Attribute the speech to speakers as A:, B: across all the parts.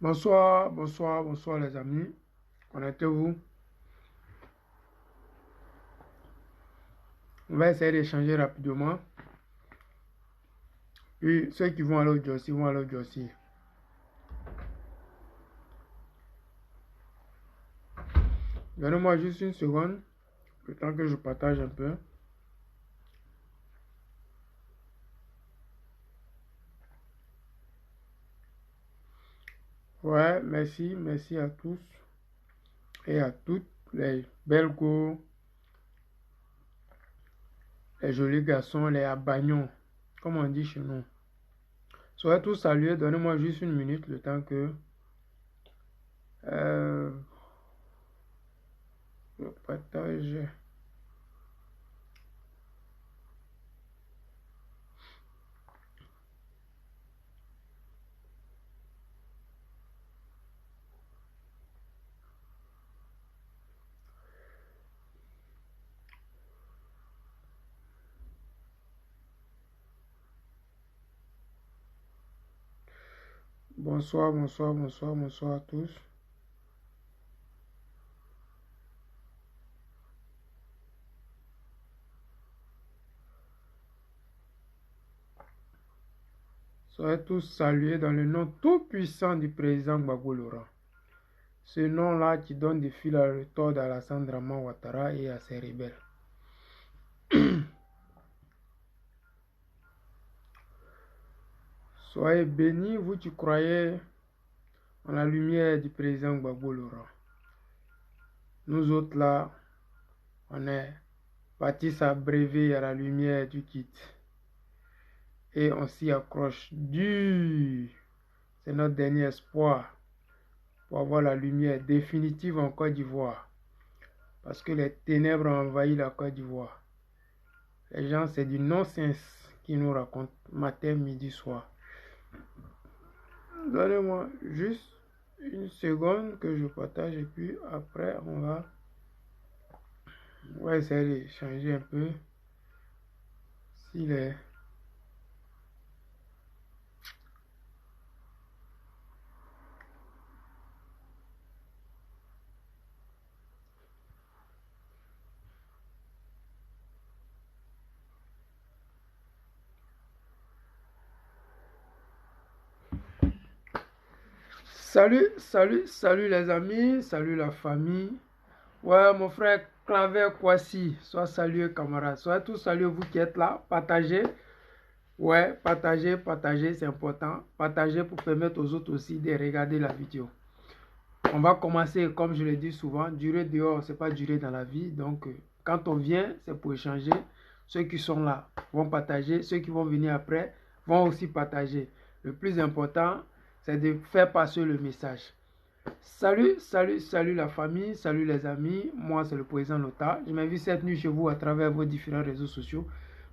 A: Bonsoir, bonsoir, bonsoir les amis. Connectez-vous. On va essayer d'échanger rapidement. Puis ceux qui vont aller au Jossi vont aller au Jossi. Donnez-moi juste une seconde, le temps que je partage un peu. Ouais, merci à tous et à toutes les belles go, les jolis garçons, les abagnons, comme on dit chez nous. Soyez tous salués, donnez-moi juste une minute, le temps que je partage. Bonsoir, bonsoir, bonsoir, bonsoir à tous. Soyez tous salués dans le nom tout puissant du président Gbagbo Laurent. Ce nom-là qui donne des fils à retordre d'Alassane Draman Ouattara et à ses rebelles. Soyez bénis, vous qui croyez en la lumière du président Gbagbo Laurent. Nous autres là, on est partis s'abreuver à la lumière du kit. Et on s'y accroche dur. C'est notre dernier espoir pour avoir la lumière définitive en Côte d'Ivoire. Parce que les ténèbres ont envahi la Côte d'Ivoire. Les gens, c'est du non-sens qu'ils nous racontent matin, midi, soir. Donnez-moi juste une seconde que je partage et puis après on va essayer de changer un peu s'il est... Salut les amis, salut la famille. Ouais, mon frère Claver Kwasi, sois salué camarade, sois tous salués vous qui êtes là, partagez. Ouais, partagez, c'est important. Partagez pour permettre aux autres aussi de regarder la vidéo. On va commencer, comme je le dis souvent, durer dehors, c'est pas durer dans la vie. Donc, quand on vient, c'est pour échanger. Ceux qui sont là vont partager. Ceux qui vont venir après vont aussi partager. Le plus important, c'est de faire passer le message. Salut la famille, salut les amis. Moi, c'est le président Lota. Je m'invite cette nuit chez vous à travers vos différents réseaux sociaux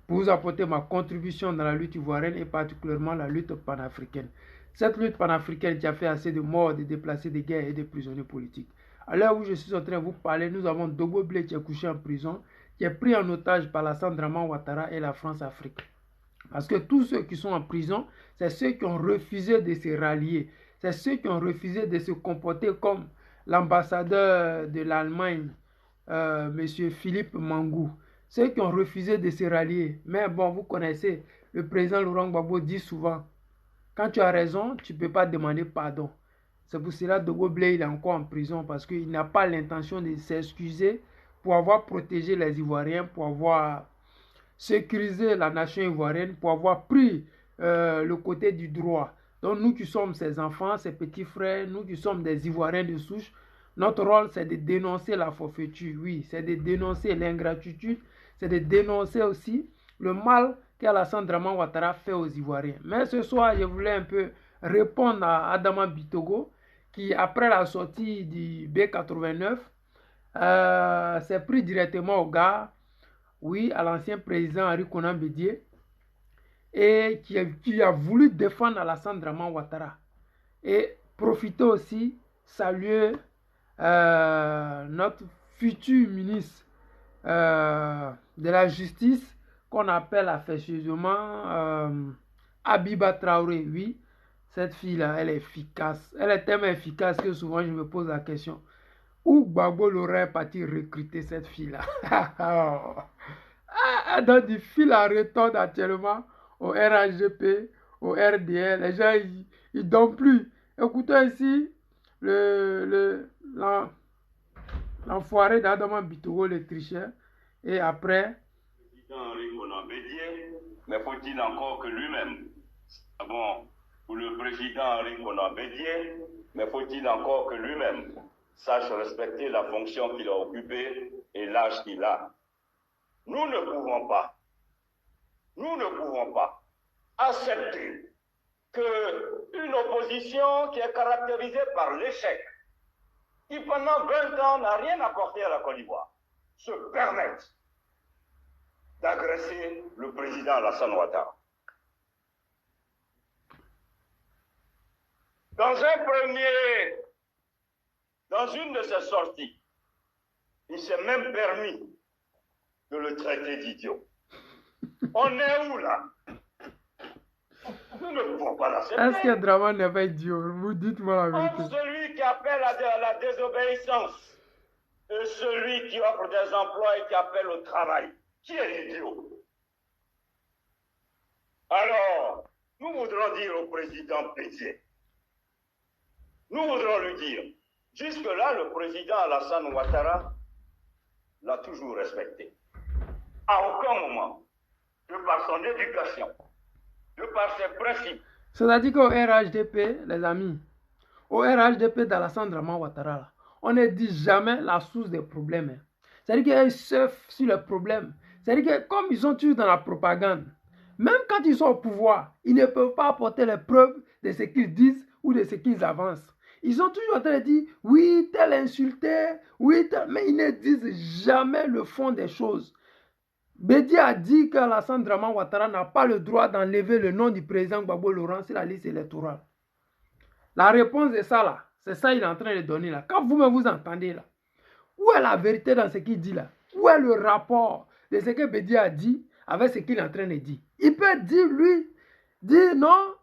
A: pour vous apporter ma contribution dans la lutte ivoirienne et particulièrement la lutte panafricaine. Cette lutte panafricaine qui a fait assez de morts, de déplacés, de guerres et de prisonniers politiques. À l'heure où je suis en train de vous parler, nous avons Dogo Blé qui est couché en prison, qui est pris en otage par Alassane Draman Ouattara et la France-Afrique. Parce que tous ceux qui sont en prison, c'est ceux qui ont refusé de se rallier. C'est ceux qui ont refusé de se comporter comme l'ambassadeur de l'Allemagne, M. Philippe Mangou. Ceux qui ont refusé de se rallier. Mais bon, vous connaissez, le président Laurent Gbagbo dit souvent, quand tu as raison, tu ne peux pas demander pardon. C'est pour cela que Dogo Blé il est encore en prison parce qu'il n'a pas l'intention de s'excuser pour avoir protégé les Ivoiriens, pour avoir sécurisé la nation ivoirienne, pour avoir pris le côté du droit. Donc nous qui sommes ses enfants, ses petits frères, nous qui sommes des Ivoiriens de souche, notre rôle c'est de dénoncer la forfaiture, oui, c'est de dénoncer l'ingratitude, c'est de dénoncer aussi le mal qu'Alassane Draman Ouattara fait aux Ivoiriens. Mais ce soir, je voulais un peu répondre à Adama Bitogo, qui après la sortie du B89, s'est pris directement au gars, oui, à l'ancien président Henri Konan Bédié, et qui a voulu défendre Alassane Draman Ouattara. Et profiter aussi, saluer notre futur ministre de la Justice, qu'on appelle affectueusement Abiba Traoré, oui. Cette fille-là, elle est efficace. Elle est tellement efficace que souvent je me pose la question. Où Gbagbo l'aurait parti recruter cette fille-là? Elle donne du fil à retordre actuellement au RHDP, au RDL. Les gens, ils donnent plus. Écoutez ici, l'enfoiré d'Adama Bitogo, le tricheur. Et après...
B: Mais faut-il encore que lui-même, bon, pour le président Henri Konan Bédier, mais faut-il encore que lui-même sache respecter la fonction qu'il a occupée et l'âge qu'il a. Nous ne pouvons pas accepter qu'une opposition qui est caractérisée par l'échec, qui pendant 20 ans n'a rien apporté à la Côte d'Ivoire, se permette d'agresser le président Alassane Ouattara. Dans une de ses sorties, il s'est même permis de le traiter d'idiot. On est où là? Nous ne pouvons pas l'accepter.
A: Est-ce que Draman n'est pas idiot? Vous dites-moi la vérité.
B: Entre celui qui appelle à la désobéissance et celui qui offre des emplois et qui appelle au travail, qui est l'idiot? Alors, nous voudrons dire au président Bédier, nous voudrons lui dire, jusque-là, le président Alassane Ouattara l'a toujours respecté. À aucun moment, de par son éducation, de par ses principes.
A: C'est-à-dire qu'au RHDP, les amis, au RHDP d'Alassane Ouattara, on ne dit jamais la source des problèmes. C'est-à-dire qu'ils surfent sur les problèmes. C'est-à-dire que comme ils sont toujours dans la propagande, même quand ils sont au pouvoir, ils ne peuvent pas apporter les preuves de ce qu'ils disent ou de ce qu'ils avancent. Ils sont toujours en train de dire, oui, tel insulté, oui, tel... mais ils ne disent jamais le fond des choses. Bédier a dit qu'Alassane Ouattara n'a pas le droit d'enlever le nom du président Gbagbo Laurent sur la liste électorale. La réponse est ça là. C'est ça qu'il est en train de donner là. Quand vous-même vous entendez là, où est la vérité dans ce qu'il dit là? Où est le rapport de ce que Bédier a dit avec ce qu'il est en train de dire? Il peut dire, lui, dire non,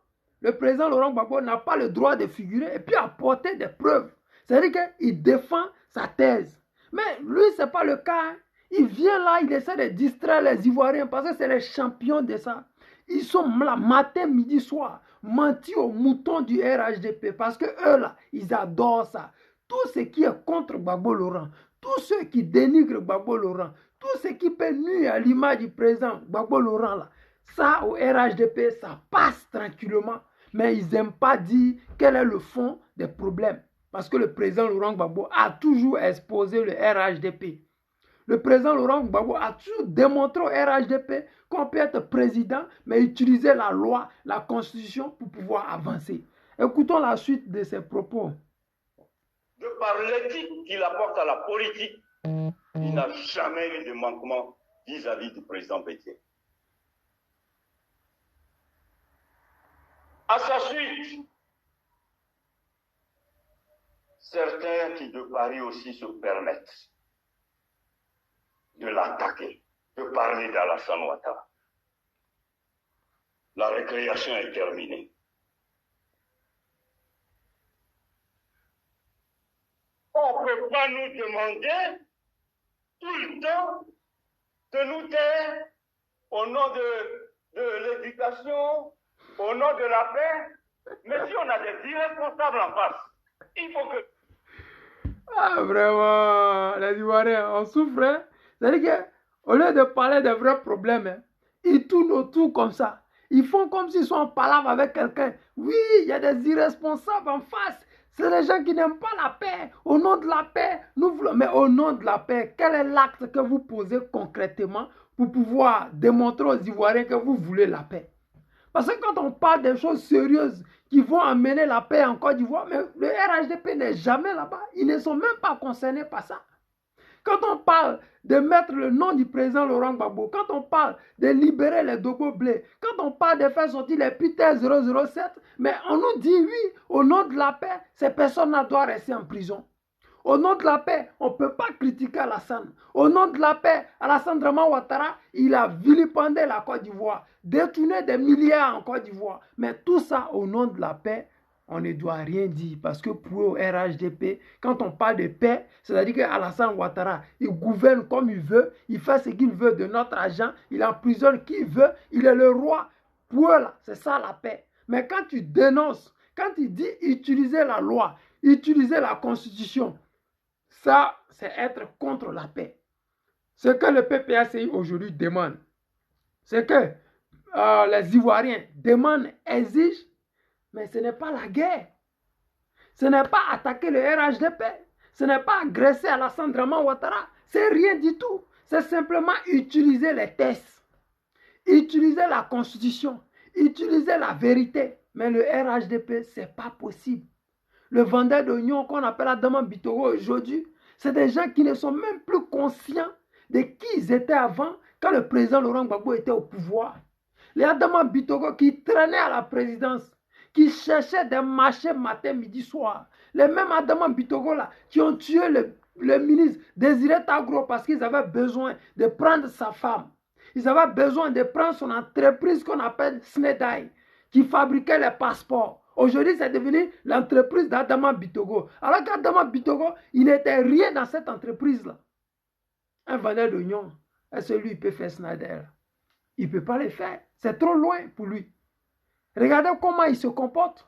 A: le président Laurent Gbagbo n'a pas le droit de figurer et puis apporter des preuves. C'est-à-dire qu'il défend sa thèse. Mais lui, ce n'est pas le cas. Hein. Il vient là, il essaie de distraire les Ivoiriens parce que c'est les champions de ça. Ils sont là, matin, midi, soir, menti aux moutons du RHDP parce que eux là, ils adorent ça. Tout ce qui est contre Gbagbo Laurent, tous ceux qui dénigrent Gbagbo Laurent, tout ce qui peut nuire à l'image du président Gbagbo Laurent là, ça au RHDP, ça passe tranquillement. Mais ils n'aiment pas dire quel est le fond des problèmes. Parce que le président Laurent Gbagbo a toujours exposé le RHDP. Le président Laurent Gbagbo a toujours démontré au RHDP qu'on peut être président, mais utiliser la loi, la constitution pour pouvoir avancer. Écoutons la suite de ses propos.
B: De par l'éthique qu'il apporte à la politique, il n'a jamais eu de manquement vis-à-vis du président Bédier. À sa suite, certains qui de Paris aussi se permettent de l'attaquer, de parler d'Alassane Ouattara. La récréation est terminée. On ne peut pas nous demander tout le temps de nous taire au nom de l'éducation, au nom de la paix. Mais si on a des irresponsables en face, il faut que...
A: Ah, vraiment, les Ivoiriens, on souffre. Hein? C'est-à-dire qu'au lieu de parler des vrais problèmes, hein, ils tournent autour comme ça. Ils font comme s'ils sont en palabre avec quelqu'un. Oui, il y a des irresponsables en face. C'est les gens qui n'aiment pas la paix. Au nom de la paix, nous voulons... Mais au nom de la paix, quel est l'acte que vous posez concrètement pour pouvoir démontrer aux Ivoiriens que vous voulez la paix? Parce que quand on parle des choses sérieuses qui vont amener la paix en Côte d'Ivoire, mais le RHDP n'est jamais là-bas. Ils ne sont même pas concernés par ça. Quand on parle de mettre le nom du président Laurent Gbagbo, quand on parle de libérer les Dogo Blé, quand on parle de faire sortir les putains 007, mais on nous dit oui, au nom de la paix, ces personnes-là doivent rester en prison. Au nom de la paix, on ne peut pas critiquer Alassane. Au nom de la paix, Alassane Draman Ouattara, il a vilipendé la Côte d'Ivoire, détourné des milliards en Côte d'Ivoire. Mais tout ça, au nom de la paix, on ne doit rien dire. Parce que pour le RHDP, quand on parle de paix, c'est-à-dire qu'Alassane Ouattara, il gouverne comme il veut, il fait ce qu'il veut de notre argent, il emprisonne qui il veut, il est le roi. Pour eux, c'est ça la paix. Mais quand tu dénonces, quand il dit utiliser la loi, utiliser la constitution, ça, c'est être contre la paix. Ce que le PPACI aujourd'hui demande, c'est que les Ivoiriens demandent, exigent, mais ce n'est pas la guerre. Ce n'est pas attaquer le RHDP. Ce n'est pas agresser Alassane Draman Ouattara. C'est rien du tout. C'est simplement utiliser les tests, utiliser la constitution, utiliser la vérité. Mais le RHDP, ce n'est pas possible. Le vendeur d'oignons qu'on appelle Adama Bitoro aujourd'hui, c'est des gens qui ne sont même plus conscients de qui ils étaient avant quand le président Laurent Gbagbo était au pouvoir. Les Adama Bitoro qui traînaient à la présidence, qui cherchaient des marchés matin, midi, soir. Les mêmes Adama Bitoro là, qui ont tué le ministre Désiré Tagro parce qu'ils avaient besoin de prendre sa femme. Ils avaient besoin de prendre son entreprise qu'on appelle Snedai, qui fabriquait les passeports. Aujourd'hui, c'est devenu l'entreprise d'Adama Bitoro. Alors qu'Adama Bitoro, il n'était rien dans cette entreprise-là. Un vendeur d'oignons, est-ce que lui, il peut faire Snyder? Il ne peut pas le faire. C'est trop loin pour lui. Regardez comment il se comporte.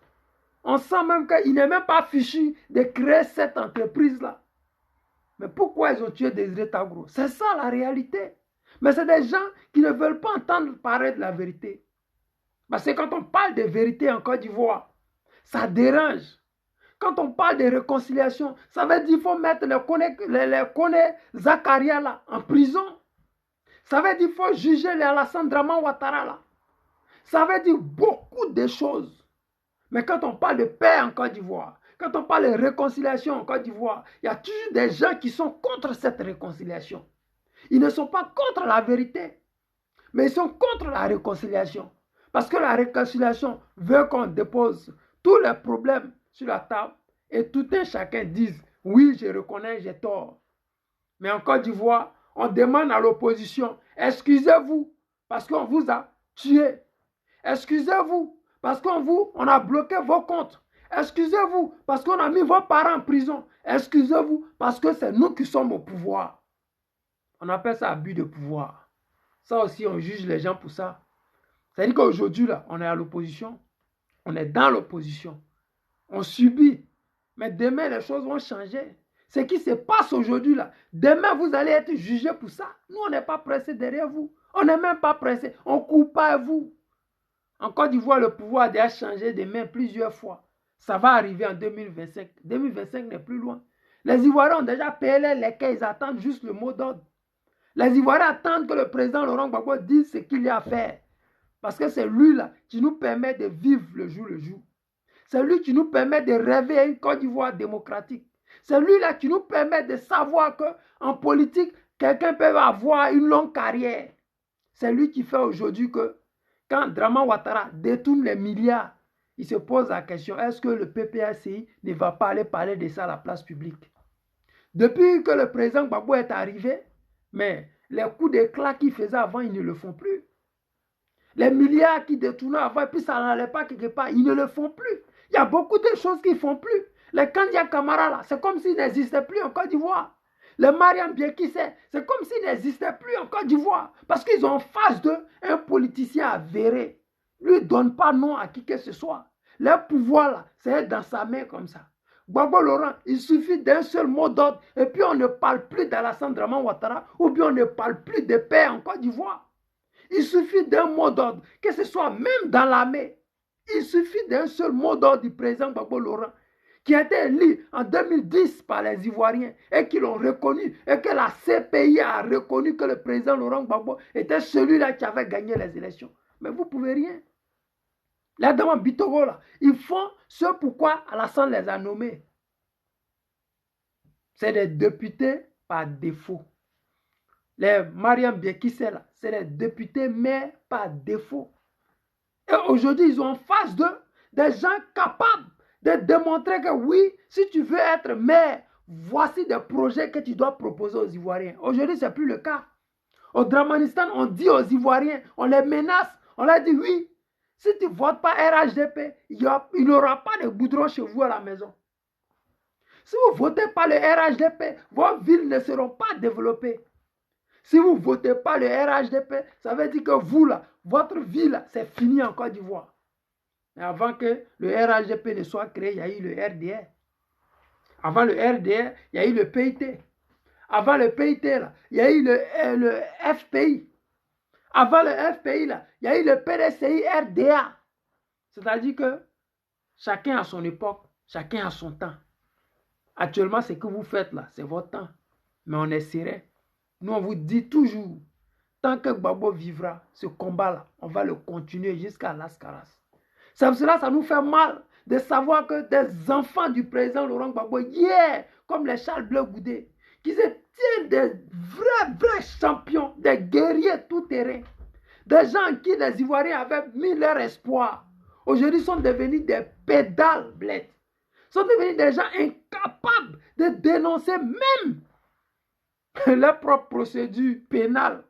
A: On sent même qu'il n'est même pas fichu de créer cette entreprise-là. Mais pourquoi ils ont tué Désiré Tagro? C'est ça la réalité. Mais c'est des gens qui ne veulent pas entendre parler de la vérité. Parce que quand on parle de vérité en Côte d'Ivoire, ça dérange. Quand on parle de réconciliation, ça veut dire qu'il faut mettre les Kone Zakaria là, en prison. Ça veut dire qu'il faut juger les Alassane Draman Ouattara là. Ça veut dire beaucoup de choses. Mais quand on parle de paix en Côte d'Ivoire, quand on parle de réconciliation en Côte d'Ivoire, il y a toujours des gens qui sont contre cette réconciliation. Ils ne sont pas contre la vérité, mais ils sont contre la réconciliation. Parce que la réconciliation veut qu'on dépose tous les problèmes sur la table et tout un chacun dise « Oui, je reconnais, j'ai tort ». Mais en Côte d'Ivoire, on demande à l'opposition « Excusez-vous parce qu'on vous a tué. Excusez-vous parce qu'on a bloqué vos comptes. Excusez-vous parce qu'on a mis vos parents en prison. Excusez-vous parce que c'est nous qui sommes au pouvoir. » On appelle ça abus de pouvoir. Ça aussi, on juge les gens pour ça. C'est-à-dire qu'aujourd'hui, là, on est à l'opposition. On est dans l'opposition. On subit. Mais demain, les choses vont changer. Ce qui se passe aujourd'hui, là, demain, vous allez être jugé pour ça. Nous, on n'est pas pressé derrière vous. On n'est même pas pressé. On ne court pas à vous. En Côte d'Ivoire, le pouvoir a déjà changé de main plusieurs fois. Ça va arriver en 2025. 2025 n'est plus loin. Les Ivoiriens ont déjà payé les lesquels ils attendent juste le mot d'ordre. Les Ivoiriens attendent que le président Laurent Gbagbo dise ce qu'il y a à faire. Parce que c'est lui là qui nous permet de vivre le jour le jour. C'est lui qui nous permet de rêver à une Côte d'Ivoire démocratique. C'est lui là qui nous permet de savoir qu'en politique, quelqu'un peut avoir une longue carrière. C'est lui qui fait aujourd'hui que quand Draman Ouattara détourne les milliards, il se pose la question, est-ce que le PPACI ne va pas aller parler de ça à la place publique? Depuis que le président Gbagbo est arrivé, mais les coups d'éclat qu'il faisait avant, ils ne le font plus. Les milliards qu'ils détournaient avant, et puis ça n'allait pas quelque part, ils ne le font plus. Il y a beaucoup de choses qu'ils ne font plus. Les Kandia Camara, là, c'est comme s'ils n'existaient plus en Côte d'Ivoire. Les Mariam Biekisse, c'est comme s'ils n'existaient plus en Côte d'Ivoire. Parce qu'ils ont en face d'eux un politicien avéré. Lui ne donne pas nom à qui que ce soit. Le pouvoir, là, c'est dans sa main comme ça. Gbagbo Laurent, il suffit d'un seul mot d'ordre et puis on ne parle plus d'Alassane Draman Ouattara ou bien on ne parle plus de paix en Côte d'Ivoire. Il suffit d'un mot d'ordre, que ce soit même dans l'armée. Il suffit d'un seul mot d'ordre du président Gbagbo Laurent qui a été élu en 2010 par les Ivoiriens et qui l'ont reconnu et que la CPI a reconnu que le président Laurent Gbagbo était celui-là qui avait gagné les élections. Mais vous ne pouvez rien. Les Adama Bitoro, là, ils font ce pourquoi Alassane les a nommés. C'est des députés par défaut. Les Mariam Biekisse, là, c'est des députés maires par défaut. Et aujourd'hui, ils ont en face d'eux des gens capables de démontrer que oui, si tu veux être maire voici des projets que tu dois proposer aux Ivoiriens. Aujourd'hui, ce n'est plus le cas. Au Dramanistan, on dit aux Ivoiriens, on les menace, on leur dit oui, si tu ne votes pas RHDP, il n'y aura pas de goudron chez vous à la maison. Si vous ne votez pas le RHDP, vos villes ne seront pas développées. Si vous ne votez pas le RHDP, ça veut dire que vous, là, votre ville, c'est fini en Côte d'Ivoire. Mais avant que le RHDP ne soit créé, il y a eu le RDR. Avant le RDR, il y a eu le PIT. Avant le PIT, là, il y a eu le FPI. Avant le FPI, là, il y a eu le PDCI RDA. C'est-à-dire que chacun a son époque, chacun a son temps. Actuellement, ce que vous faites là, c'est votre temps. Mais on essaierait. Nous, on vous dit toujours, tant que Gbagbo vivra, ce combat-là, on va le continuer jusqu'à Las Caras. C'est pour cela que ça nous fait mal de savoir que des enfants du président Laurent Gbagbo, hier, comme les Charles Bleu Goudé, qui étaient des vrais champions, des guerriers tout-terrain, des gens en qui les Ivoiriens avaient mis leur espoir, aujourd'hui sont devenus des pédales blettes, sont devenus des gens incapables de dénoncer même leur propre procédure pénale.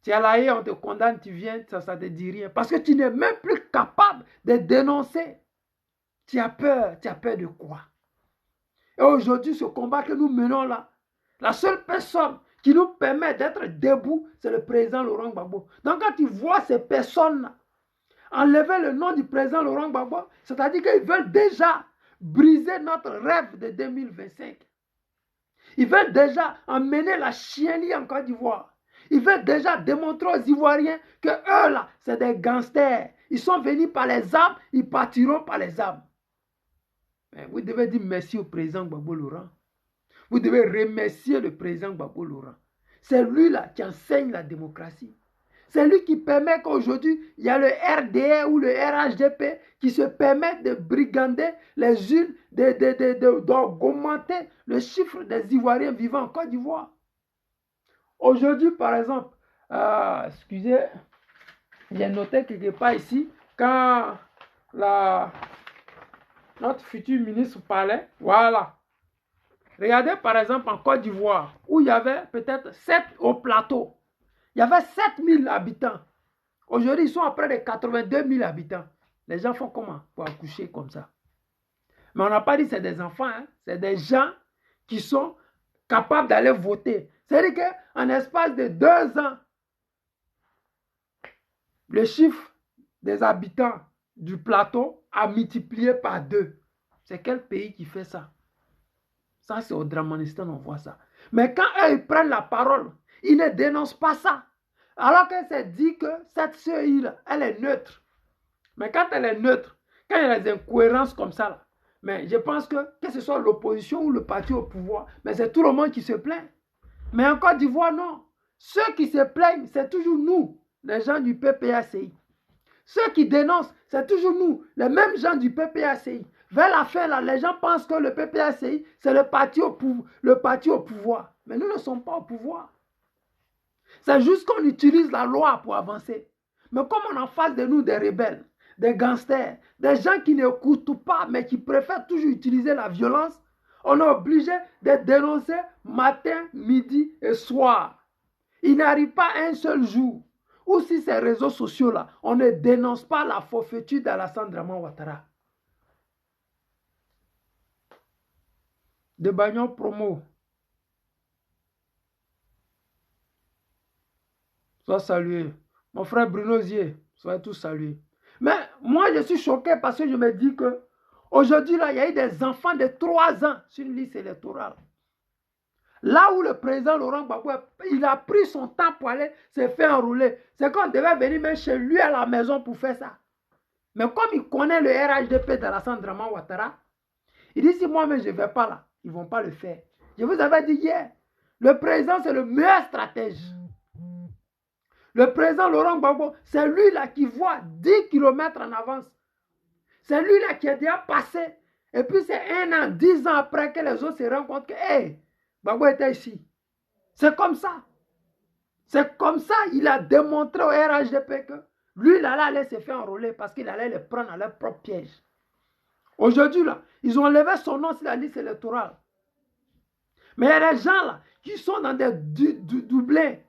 A: Tu es à la haie, on te condamne, tu viens, ça ne te dit rien. Parce que tu n'es même plus capable de dénoncer. Tu as peur de quoi? Et aujourd'hui, ce combat que nous menons là, la seule personne qui nous permet d'être debout, c'est le président Laurent Gbagbo. Donc quand tu vois ces personnes-là enlever le nom du président Laurent Gbagbo, c'est-à-dire qu'ils veulent déjà briser notre rêve de 2025. Ils veulent déjà emmener la chienlit en Côte d'Ivoire. Ils veulent déjà démontrer aux Ivoiriens que eux là, c'est des gangsters. Ils sont venus par les armes, ils partiront par les armes. Mais vous devez dire merci au président Gbagbo Laurent. Vous devez remercier le président Gbagbo Laurent. C'est lui là qui enseigne la démocratie. C'est lui qui permet qu'aujourd'hui, il y a le RDR ou le RHDP qui se permettent de brigander les unes, d'augmenter le chiffre des Ivoiriens vivant en Côte d'Ivoire. Aujourd'hui, par exemple, excusez, j'ai noté quelque part ici, quand notre futur ministre parlait, voilà. Regardez par exemple en Côte d'Ivoire, où il y avait peut-être 7 au plateau. Il y avait 7000 habitants. Aujourd'hui, ils sont à près de 82 000 habitants. Les gens font comment pour accoucher comme ça? Mais on n'a pas dit que c'est des enfants, hein? C'est des gens qui sont capables d'aller voter. C'est-à-dire qu'en espace de 2 ans, le chiffre des habitants du plateau a multiplié par 2. C'est quel pays qui fait ça? Ça, c'est au Dramanistan, on voit ça. Mais quand eux, ils prennent la parole, ils ne dénoncent pas ça. Alors qu'elle s'est dit que cette CEI-là, elle est neutre. Mais quand elle est neutre, quand il y a des incohérences comme ça, là, mais je pense que ce soit l'opposition ou le parti au pouvoir, mais c'est tout le monde qui se plaint. Mais en Côte d'Ivoire, non. Ceux qui se plaignent, c'est toujours nous, les gens du PPACI. Ceux qui dénoncent, c'est toujours nous, les mêmes gens du PPACI. Vers la fin, là, les gens pensent que le PPACI, c'est le parti au pouvoir. Mais nous ne sommes pas au pouvoir. C'est juste qu'on utilise la loi pour avancer. Mais comme on a en face de nous des rebelles, des gangsters, des gens qui n'écoutent pas, mais qui préfèrent toujours utiliser la violence, on est obligé de dénoncer matin, midi et soir. Il n'arrive pas un seul jour où si ces réseaux sociaux-là, on ne dénonce pas la forfaiture d'Alassane Draman Ouattara. De Bagnon Promo. Sois salué. Mon frère Bruno Zier, soyez tous salués. Mais moi, je suis choqué parce que je me dis que aujourd'hui, là, il y a eu des enfants de 3 ans sur une liste électorale. Là où le président Laurent Gbagbo, il a pris son temps pour aller se faire enrouler. C'est qu'on devait venir même chez lui à la maison pour faire ça. Mais comme il connaît le RHDP d'Alassane Draman Ouattara, il dit si moi-même je ne vais pas là, ils ne vont pas le faire. Je vous avais dit hier, le président c'est le meilleur stratège. Le président Laurent Gbagbo, c'est lui là qui voit 10 km en avance. C'est lui là qui est déjà passé. Et puis c'est 1 an, 10 ans après que les autres se rendent compte que, hey, Gbagbo était ici. C'est comme ça. C'est comme ça il a démontré au RHDP que lui, il allait se faire enrôler parce qu'il allait les prendre à leur propre piège. Aujourd'hui, là, ils ont enlevé son nom sur la liste électorale. Mais il y a des gens là qui sont dans des doublés.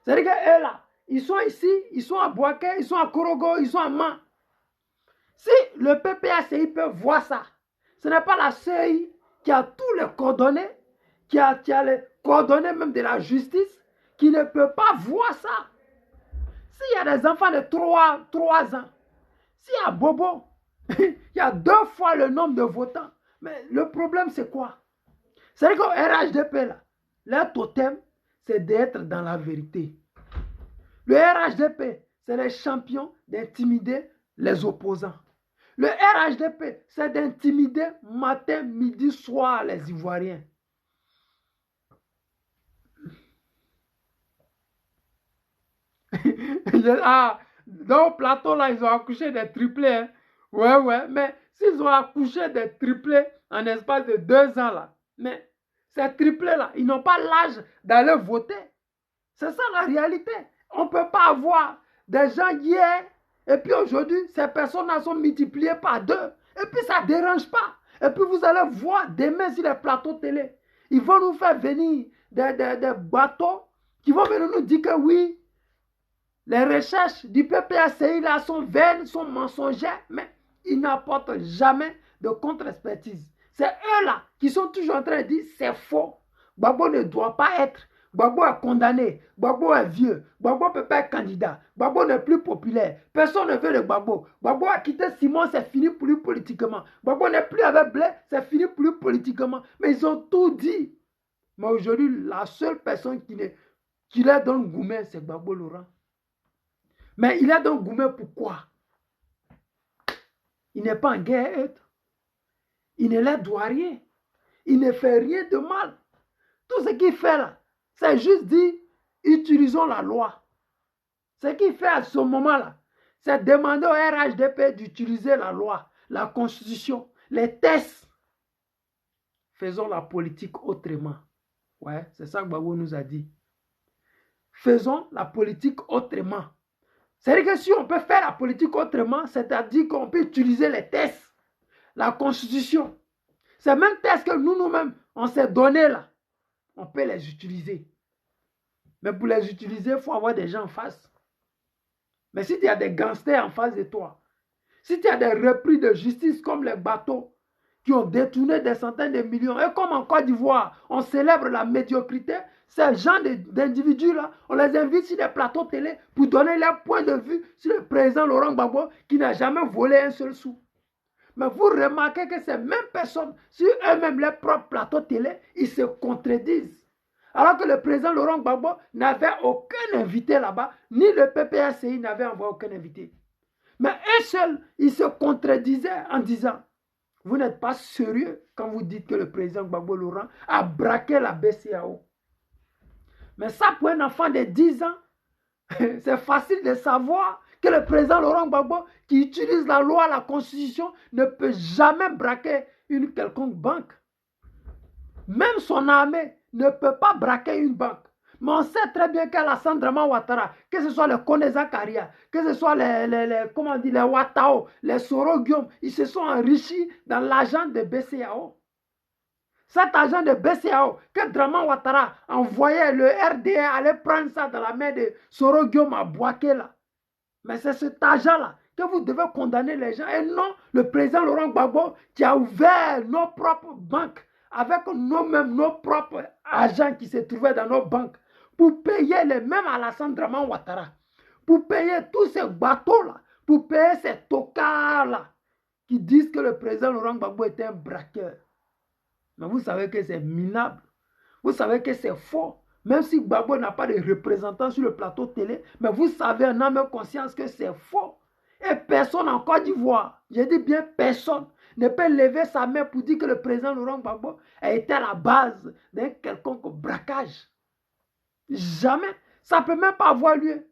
A: C'est-à-dire qu'eux là, ils sont ici, ils sont à Boaké, ils sont à Korogo, ils sont à Man. Si le PPACI peut voir ça, ce n'est pas la CEI qui a tous les coordonnées, qui a les coordonnées même de la justice, qui ne peut pas voir ça. S'il y a des enfants de 3 ans, s'il y a Bobo, il y a 2 fois le nombre de votants. Mais le problème, c'est quoi? C'est-à-dire qu'au RHDP, là, leur totem, c'est d'être dans la vérité. Le RHDP, c'est les champions d'intimider les opposants. Le RHDP, c'est d'intimider matin, midi, soir les Ivoiriens. Ah, dans le plateau, là, ils ont accouché des triplés. Hein. Ouais, mais s'ils ont accouché des triplés en espace de 2 ans, là, mais ces triplés-là, ils n'ont pas l'âge d'aller voter. C'est ça la réalité. On ne peut pas avoir des gens hier, et puis aujourd'hui, ces personnes-là sont multipliées par 2. Et puis ça ne dérange pas. Et puis vous allez voir demain sur les plateaux télé, ils vont nous faire venir des bateaux qui vont venir nous dire que oui, les recherches du PPACI là sont vaines, sont mensongères, mais ils n'apportent jamais de contre-expertise. C'est eux là qui sont toujours en train de dire c'est faux. Gbagbo ne doit pas être. Gbagbo est condamné. Gbagbo est vieux. Gbagbo ne peut pas être candidat. Gbagbo n'est plus populaire. Personne ne veut le Gbagbo. Gbagbo a quitté Simon, c'est fini pour lui politiquement. Gbagbo n'est plus avec Blé, c'est fini pour lui politiquement. Mais ils ont tout dit. Mais aujourd'hui, la seule personne qui leur donne gourmet, c'est Gbagbo Laurent. Mais il est donc gourmet pourquoi? Il n'est pas en guerre. Il ne leur doit rien. Il ne fait rien de mal. Tout ce qu'il fait là, c'est juste dire, utilisons la loi. Ce qu'il fait à ce moment-là, c'est demander au RHDP d'utiliser la loi, la constitution, les tests. Faisons la politique autrement. Ouais, c'est ça que Gbagbo nous a dit. Faisons la politique autrement. C'est-à-dire que si on peut faire la politique autrement, c'est-à-dire qu'on peut utiliser les tests, la constitution. Ces mêmes tests que nous-mêmes, on s'est donné là, on peut les utiliser. Mais pour les utiliser, il faut avoir des gens en face. Mais si tu as des gangsters en face de toi, si tu as des repris de justice comme les bateaux qui ont détourné des centaines de millions, et comme en Côte d'Ivoire, on célèbre la médiocrité, ces gens d'individus-là, on les invite sur des plateaux télé pour donner leur point de vue sur le président Laurent Gbagbo qui n'a jamais volé un seul sou. Mais vous remarquez que ces mêmes personnes, sur eux-mêmes, leurs propres plateaux télé, ils se contredisent. Alors que le président Laurent Gbagbo n'avait aucun invité là-bas, ni le PPACI n'avait envoyé aucun invité. Mais eux seuls, ils se contredisaient en disant, vous n'êtes pas sérieux quand vous dites que le président Gbagbo Laurent a braqué la BCEAO. Mais ça, pour un enfant de 10 ans, c'est facile de savoir que le président Laurent Gbagbo, qui utilise la loi, la constitution, ne peut jamais braquer une quelconque banque. Même son armée ne peut pas braquer une banque. Mais on sait très bien qu'Alassane Draman Ouattara, que ce soit les Kone Zakaria, que ce soit les Ouattao, les Soro Guillaume, ils se sont enrichis dans l'argent de BCEAO. Cet argent de BCEAO, que Draman Ouattara envoyait le RDA aller prendre ça dans la main de Soro Guillaume à Boaké là. Mais c'est cet argent-là que vous devez condamner les gens. Et non le président Laurent Gbagbo qui a ouvert nos propres banques avec nos propres agents qui se trouvaient dans nos banques pour payer les mêmes Alassane Draman Ouattara, pour payer tous ces bateaux-là, pour payer ces tocards-là qui disent que le président Laurent Gbagbo était un braqueur. Mais vous savez que c'est minable. Vous savez que c'est faux. Même si Gbagbo n'a pas de représentant sur le plateau télé, mais vous savez en âme et conscience que c'est faux. Et personne en Côte d'Ivoire, je dis bien personne, ne peut lever sa main pour dire que le président Laurent Gbagbo a été à la base d'un quelconque braquage. Jamais. Ça ne peut même pas avoir lieu.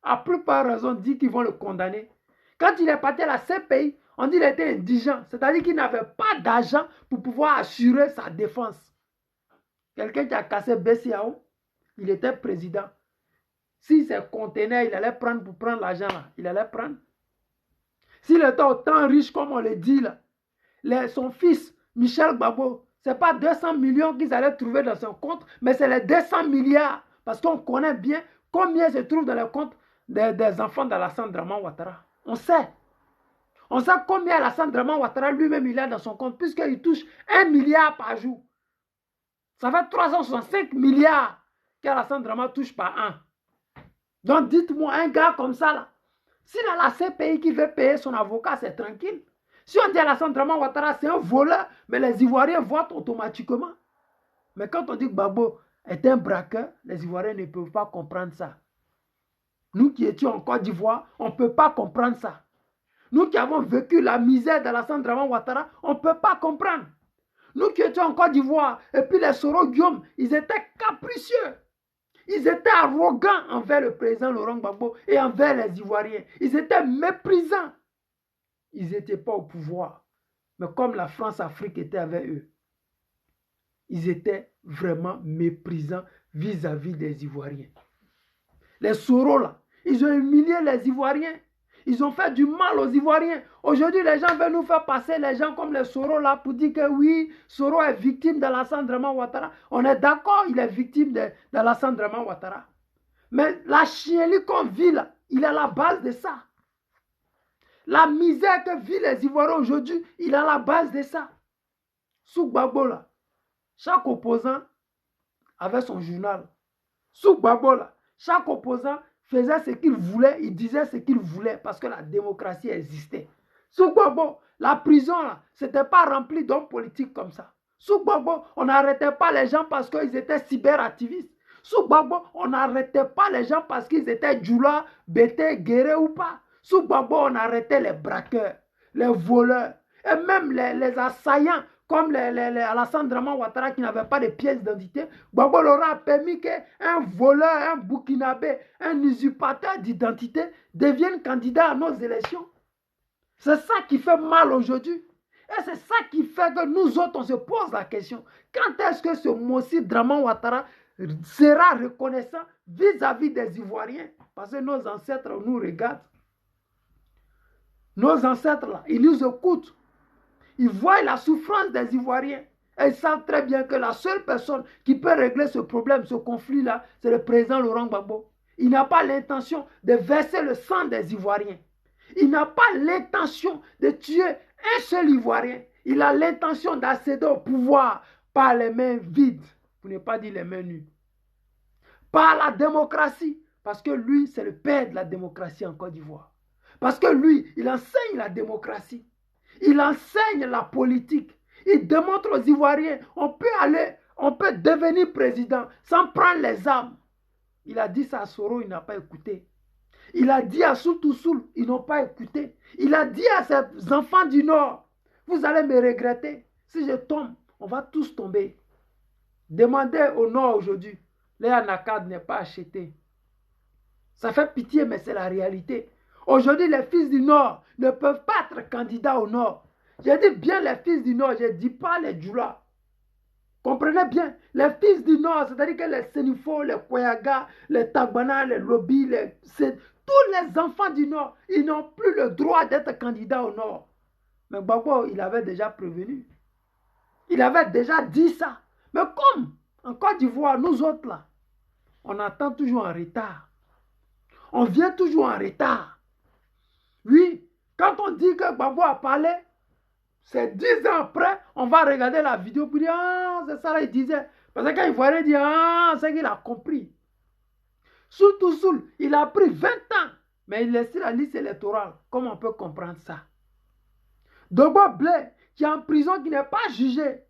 A: À plus par raison, dit qu'ils vont le condamner. Quand il est parti à la CPI, on dit qu'il était indigent. C'est-à-dire qu'il n'avait pas d'argent pour pouvoir assurer sa défense. Quelqu'un qui a cassé BCEAO, il était président. Si ses conteneurs, il allait prendre pour prendre l'argent là, il allait prendre. S'il était autant riche comme on le dit là, son fils, Michel Gbagbo, ce n'est pas 200 millions qu'ils allaient trouver dans son compte, mais c'est les 200 milliards. Parce qu'on connaît bien combien se trouve dans le compte des enfants d'Alassane Draman Ouattara. On sait. On sait combien Alassane Draman Ouattara lui-même il a dans son compte, puisqu'il touche 1 milliard par jour. Ça fait 365 milliards qu'Alassane Draman touche par an. Donc dites-moi, un gars comme ça, là, si dans la CPI qui veut payer son avocat, c'est tranquille. Si on dit Alassane Draman Ouattara, c'est un voleur, mais les Ivoiriens votent automatiquement. Mais quand on dit que Gbagbo est un braqueur, les Ivoiriens ne peuvent pas comprendre ça. Nous qui étions en Côte d'Ivoire, on ne peut pas comprendre ça. Nous qui avons vécu la misère d'Alassane Draman Ouattara, on ne peut pas comprendre. Nous qui étions en Côte d'Ivoire, et puis les Soro Guillaume, ils étaient capricieux. Ils étaient arrogants envers le président Laurent Gbagbo et envers les Ivoiriens. Ils étaient méprisants. Ils n'étaient pas au pouvoir. Mais comme la France-Afrique était avec eux, ils étaient vraiment méprisants vis-à-vis des Ivoiriens. Les Soro, là, ils ont humilié les Ivoiriens. Ils ont fait du mal aux Ivoiriens. Aujourd'hui, les gens veulent nous faire passer les gens comme les Soro là pour dire que oui, Soro est victime d'Alassane Draman Ouattara. On est d'accord, il est victime d'Alassane Draman Ouattara. Mais la chienlit qu'on vit là, il est à la base de ça. La misère que vivent les Ivoiriens aujourd'hui, il est à la base de ça. Sous Gbagbo là, chaque opposant avait son journal. Sous Gbagbo là, chaque opposant faisait ce qu'il voulait, il disait ce qu'il voulait parce que la démocratie existait. Sous Gbagbo, la prison là, c'était pas rempli d'hommes politiques comme ça. Sous Gbagbo, on n'arrêtait pas les gens parce qu'ils étaient cyberactivistes. Sous Gbagbo, on n'arrêtait pas les gens parce qu'ils étaient djoula, bété, guérés ou pas. Sous Gbagbo, on arrêtait les braqueurs, les voleurs et même les assaillants comme Alassane Draman Ouattara qui n'avait pas de pièces d'identité. Gbagbo leur a permis qu'un voleur, un Burkinabé, un usurpateur d'identité devienne candidat à nos élections. C'est ça qui fait mal aujourd'hui. Et c'est ça qui fait que nous autres, on se pose la question. Quand est-ce que ce Mossi Draman Ouattara sera reconnaissant vis-à-vis des Ivoiriens? Parce que nos ancêtres nous regardent. Nos ancêtres, là, ils nous écoutent. Ils voient la souffrance des Ivoiriens. Et ils savent très bien que la seule personne qui peut régler ce problème, ce conflit-là, c'est le président Laurent Gbagbo. Il n'a pas l'intention de verser le sang des Ivoiriens. Il n'a pas l'intention de tuer un seul Ivoirien. Il a l'intention d'accéder au pouvoir par les mains vides, pour ne pas dire les mains nues. Par la démocratie, parce que lui, c'est le père de la démocratie en Côte d'Ivoire. Parce que lui, il enseigne la démocratie. Il enseigne la politique. Il démontre aux Ivoiriens, on peut devenir président sans prendre les armes. Il a dit ça à Soro, il n'a pas écouté. Il a dit à Soul, ils n'ont pas écouté. Il a dit à ses enfants du Nord, vous allez me regretter. Si je tombe, on va tous tomber. Demandez au Nord aujourd'hui. Les Anakad n'est pas acheté. Ça fait pitié, mais c'est la réalité. Aujourd'hui, les fils du Nord ne peuvent pas être candidats au Nord. Je dis bien les fils du Nord, je ne dis pas les Djoula. Comprenez bien, les fils du Nord, c'est-à-dire que les Sénifo, les Koyaga, les Tagbana, les Lobi, tous les enfants du Nord, ils n'ont plus le droit d'être candidats au Nord. Mais Gbagbo, il avait déjà prévenu. Il avait déjà dit ça. Mais comme en Côte d'Ivoire, nous autres là, on attend toujours en retard. On vient toujours en retard. Oui, quand on dit que Gbagbo a parlé, c'est 10 ans après, on va regarder la vidéo pour dire, ah, c'est ça là, il disait. Parce que quand il voyait dire, ah, c'est qu'il a compris. Soul, il a pris 20 ans, mais il est sur la liste électorale. Comment on peut comprendre ça? Dogbo Blé, qui est en prison, qui n'est pas jugé.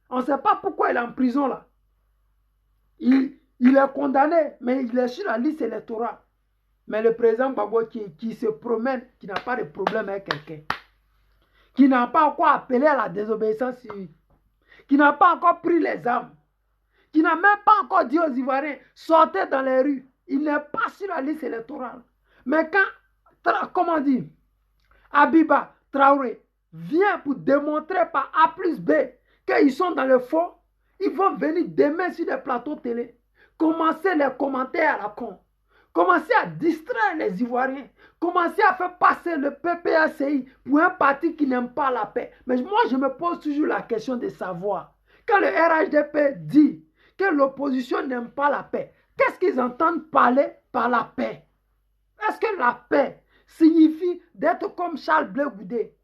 A: On ne sait pas pourquoi il est en prison là. Il est condamné, mais il est sur la liste électorale. Mais le président Gbagbo qui se promène, qui n'a pas de problème avec quelqu'un, qui n'a pas encore appelé à la désobéissance civique, qui n'a pas encore pris les armes, qui n'a même pas encore dit aux Ivoiriens, sortez dans les rues. Il n'est pas sur la liste électorale. Mais quand, comment dire, Abiba Traoré vient pour démontrer par A plus B qu'ils sont dans le faux, ils vont venir demain sur des plateaux télé, commencer les commentaires à la con, Commencez à distraire les Ivoiriens. Commencez à faire passer le PPACI pour un parti qui n'aime pas la paix. Mais moi, je me pose toujours la question de savoir. Quand le RHDP dit que l'opposition n'aime pas la paix, qu'est-ce qu'ils entendent parler par la paix? Est-ce que la paix signifie d'être comme Charles Blé Goudé?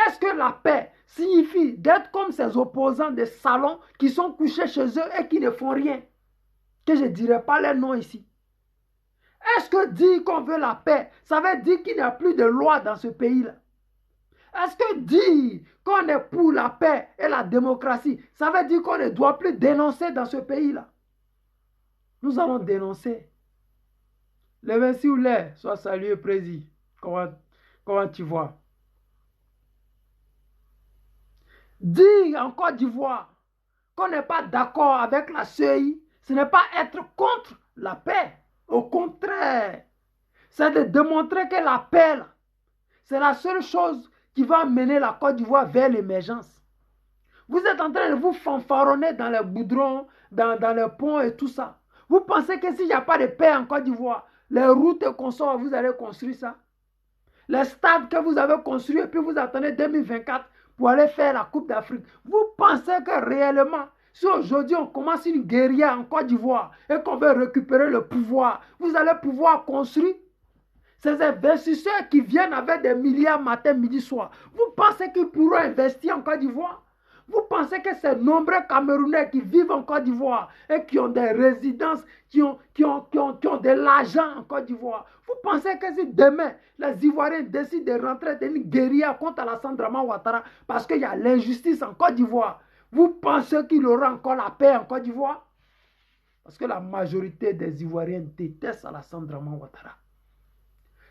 A: Est-ce que la paix signifie d'être comme ces opposants de salon qui sont couchés chez eux et qui ne font rien? Que je ne dirai pas les noms ici. Est-ce que dire qu'on veut la paix, ça veut dire qu'il n'y a plus de loi dans ce pays-là? Est-ce que dire qu'on est pour la paix et la démocratie, ça veut dire qu'on ne doit plus dénoncer dans ce pays-là? Nous allons dénoncer. Le Messie ou l'air, soit salué, président. Comment tu vois? Dire en Côte d'Ivoire qu'on n'est pas d'accord avec la CEI, ce n'est pas être contre la paix. Au contraire, c'est de démontrer que la paix, c'est la seule chose qui va mener la Côte d'Ivoire vers l'émergence. Vous êtes en train de vous fanfaronner dans les goudrons, dans les ponts et tout ça. Vous pensez que s'il n'y a pas de paix en Côte d'Ivoire, les routes et consorts, vous allez construire ça? Les stades que vous avez construits et puis vous attendez 2024 pour aller faire la Coupe d'Afrique. Vous pensez que réellement, si aujourd'hui on commence une guérilla en Côte d'Ivoire et qu'on veut récupérer le pouvoir, vous allez pouvoir construire? Ces investisseurs qui viennent avec des milliards matin, midi, soir, vous pensez qu'ils pourront investir en Côte d'Ivoire? Vous pensez que ces nombreux Camerounais qui vivent en Côte d'Ivoire et qui ont des résidences, qui ont de l'argent en Côte d'Ivoire, vous pensez que si demain les Ivoiriens décident de rentrer dans une guérilla contre Alassane Dramane Ouattara parce qu'il y a l'injustice en Côte d'Ivoire, vous pensez qu'il aura encore la paix en Côte d'Ivoire? Parce que la majorité des Ivoiriens détestent Alassane Dramane Ouattara.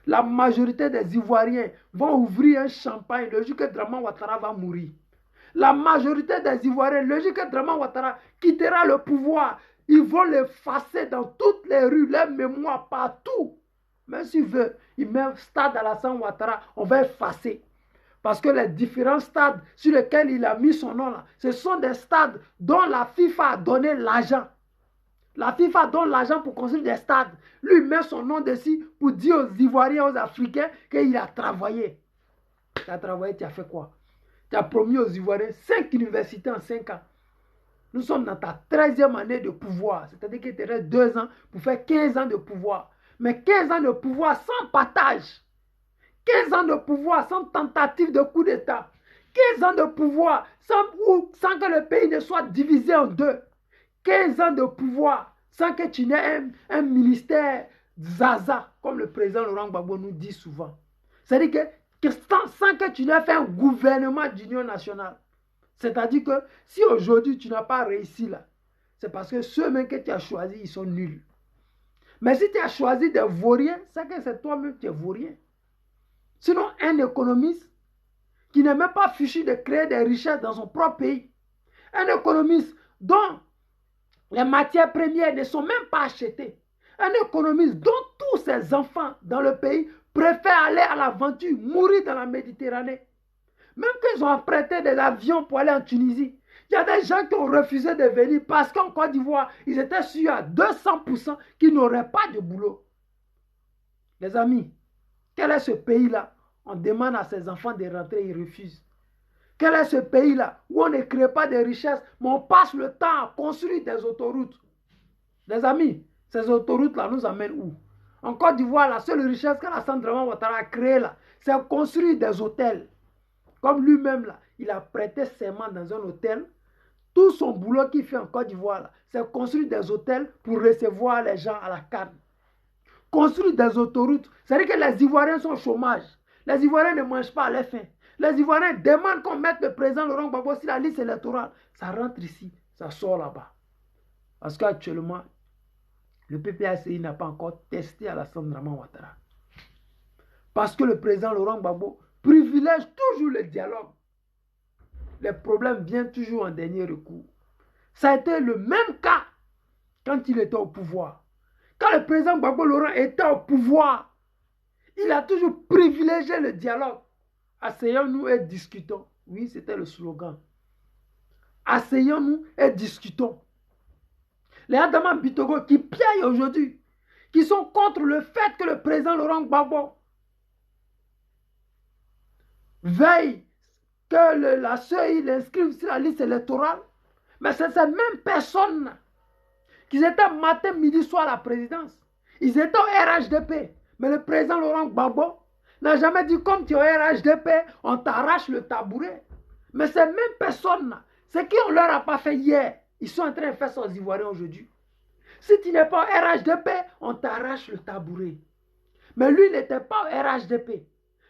A: La majorité des Ivoiriens vont ouvrir un champagne le jour que Dramane Ouattara va mourir. La majorité des Ivoiriens, le jour que Dramane Ouattara quittera le pouvoir, ils vont l'effacer dans toutes les rues, les mémoires, partout. Même s'il veut, il met un stade Alassane Ouattara, on va effacer. Parce que les différents stades sur lesquels il a mis son nom, là, ce sont des stades dont la FIFA a donné l'argent. La FIFA donne l'argent pour construire des stades. Lui, il met son nom dessus pour dire aux Ivoiriens, aux Africains qu'il a travaillé. Tu as travaillé, tu as fait quoi? Tu as promis aux Ivoiriens 5 universités en 5 ans. Nous sommes dans ta 13e année de pouvoir. C'est-à-dire qu'il te reste 2 ans pour faire 15 ans de pouvoir. Mais 15 ans de pouvoir sans partage. 15 ans de pouvoir sans tentative de coup d'État. 15 ans de pouvoir sans que le pays ne soit divisé en deux. 15 ans de pouvoir sans que tu n'aies un ministère zaza, comme le président Laurent Gbagbo nous dit souvent. C'est-à-dire que sans que tu n'aies fait un gouvernement d'union nationale. C'est-à-dire que si aujourd'hui tu n'as pas réussi là, c'est parce que ceux-mêmes que tu as choisis, ils sont nuls. Mais si tu as choisi des vauriens, c'est que c'est toi-même qui es vaurien. Sinon, un économiste qui n'est même pas fichu de créer des richesses dans son propre pays, un économiste dont les matières premières ne sont même pas achetées, un économiste dont tous ses enfants dans le pays préfèrent aller à l'aventure, mourir dans la Méditerranée. Même qu'ils ont prêté des avions pour aller en Tunisie. Il y a des gens qui ont refusé de venir parce qu'en Côte d'Ivoire, ils étaient sûrs à 200% qu'ils n'auraient pas de boulot. Les amis, quel est ce pays-là? On demande à ses enfants de rentrer, ils refusent. Quel est ce pays-là où on ne crée pas de richesses, mais on passe le temps à construire des autoroutes? Les amis, ces autoroutes-là nous amènent où? En Côte d'Ivoire, la seule richesse qu'Alassane Dramane Ouattara a créée là, c'est construire des hôtels. Comme lui-même là, il a prêté serment dans un hôtel. Tout son boulot qu'il fait en Côte d'Ivoire là, c'est construire des hôtels pour recevoir les gens à la canne. Construire des autoroutes, c'est-à-dire que les Ivoiriens sont au chômage. Les Ivoiriens ne mangent pas à leur faim. Les Ivoiriens demandent qu'on mette le président Laurent Gbagbo sur la liste électorale. Ça rentre ici, ça sort là-bas. Parce qu'actuellement, le PPACI n'a pas encore testé Alassane Dramane Ouattara. Parce que le président Laurent Gbagbo privilège toujours le dialogue. Les problèmes viennent toujours en dernier recours. Ça a été le même cas quand il était au pouvoir. Quand le président Gbagbo Laurent était au pouvoir, il a toujours privilégié le dialogue. Asseyons-nous et discutons. Oui, c'était le slogan. Asseyons-nous et discutons. Les Adama Bitogo qui piaillent aujourd'hui, qui sont contre le fait que le président Laurent Gbagbo veille que la CEI l'inscrive sur la liste électorale. Mais c'est ces mêmes personnes qui étaient matin, midi, soir à la présidence. Ils étaient au RHDP. Mais le président Laurent Gbagbo n'a jamais dit comme tu es au RHDP, on t'arrache le tabouret. Mais ces mêmes personnes, ce qu'on ne leur a pas fait hier, ils sont en train de faire ça aux Ivoiriens aujourd'hui. Si tu n'es pas au RHDP, on t'arrache le tabouret. Mais lui, il n'était pas au RHDP.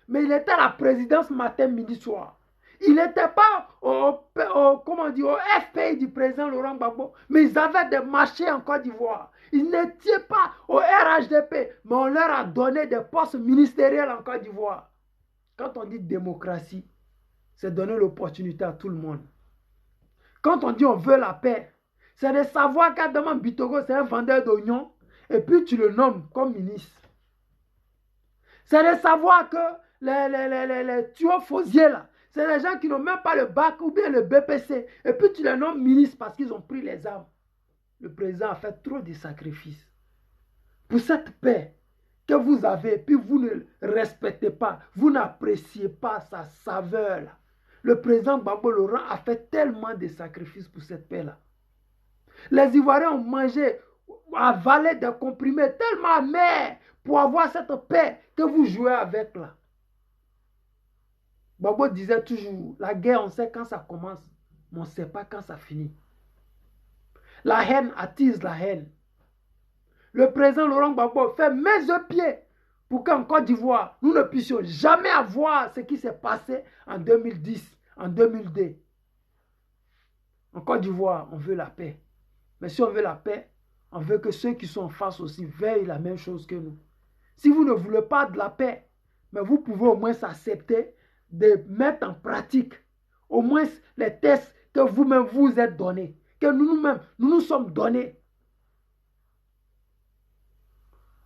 A: Mais il était à la présidence matin, midi, soir. Il n'était pas au FPI du président Laurent Gbagbo, mais ils avaient des marchés en Côte d'Ivoire. Ils n'étaient pas au RHDP, mais on leur a donné des postes ministériels en Côte d'Ivoire. Quand on dit démocratie, c'est donner l'opportunité à tout le monde. Quand on dit on veut la paix, c'est de savoir qu'Adama Bitogo, c'est un vendeur d'oignons, et puis tu le nommes comme ministre. C'est de savoir que les tuyaux fausiers là, c'est les gens qui n'ont même pas le bac ou bien le BPC. Et puis tu les nommes ministres parce qu'ils ont pris les armes. Le président a fait trop de sacrifices. Pour cette paix que vous avez, puis vous ne respectez pas, vous n'appréciez pas sa saveur là. Le président Gbagbo Laurent a fait tellement de sacrifices pour cette paix là. Les Ivoiriens ont mangé, avalé des comprimés tellement amers pour avoir cette paix que vous jouez avec là. Gbagbo disait toujours, la guerre, on sait quand ça commence, mais on ne sait pas quand ça finit. La haine attise la haine. Le président Laurent Gbagbo fait main et pieds pour qu'en Côte d'Ivoire, nous ne puissions jamais avoir ce qui s'est passé en 2010, en 2002. En Côte d'Ivoire, on veut la paix. Mais si on veut la paix, on veut que ceux qui sont en face aussi veillent la même chose que nous. Si vous ne voulez pas de la paix, mais vous pouvez au moins s'accepter de mettre en pratique au moins les tests que vous-même vous êtes donnés, que nous-mêmes, nous sommes donnés.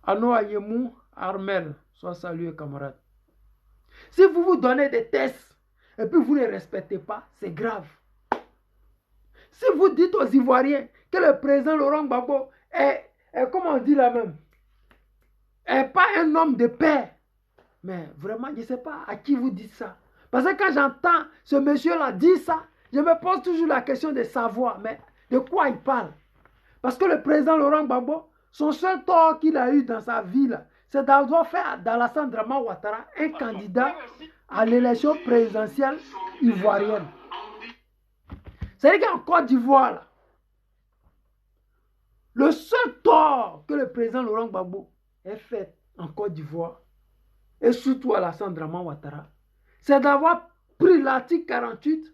A: Ano Ayemou, Armel, sois salué camarade. Si vous vous donnez des tests et puis vous ne respectez pas, c'est grave. Si vous dites aux Ivoiriens que le président Laurent Gbagbo est comment on dit là même, est pas un homme de paix, mais vraiment, je ne sais pas à qui vous dites ça. Parce que quand j'entends ce monsieur-là dire ça, je me pose toujours la question de savoir, mais de quoi il parle. Parce que le président Laurent Gbagbo, son seul tort qu'il a eu dans sa vie, c'est d'avoir fait d'Alassane Dramane Ouattara un candidat à l'élection présidentielle ivoirienne. C'est-à-dire qu'en Côte d'Ivoire, le seul tort que le président Laurent Gbagbo ait fait en Côte d'Ivoire, et surtout Alassane Dramane Ouattara, c'est d'avoir pris l'article 48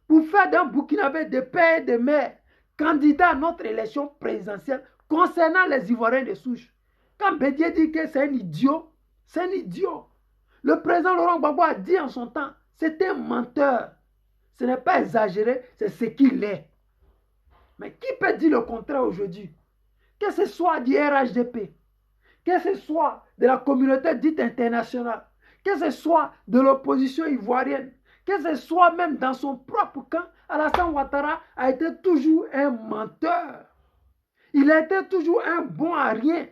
A: pour faire d'un Burkinabé de père et de mère candidat à notre élection présidentielle concernant les Ivoiriens de souche. Quand Bédié dit que c'est un idiot, c'est un idiot. Le président Laurent Gbagbo a dit en son temps, c'est un menteur. Ce n'est pas exagéré, c'est ce qu'il est. Mais qui peut dire le contraire aujourd'hui? Que ce soit du RHDP, que ce soit de la communauté dite internationale, que ce soit de l'opposition ivoirienne, que ce soit même dans son propre camp, Alassane Ouattara a été toujours un menteur. Il a été toujours un bon à rien.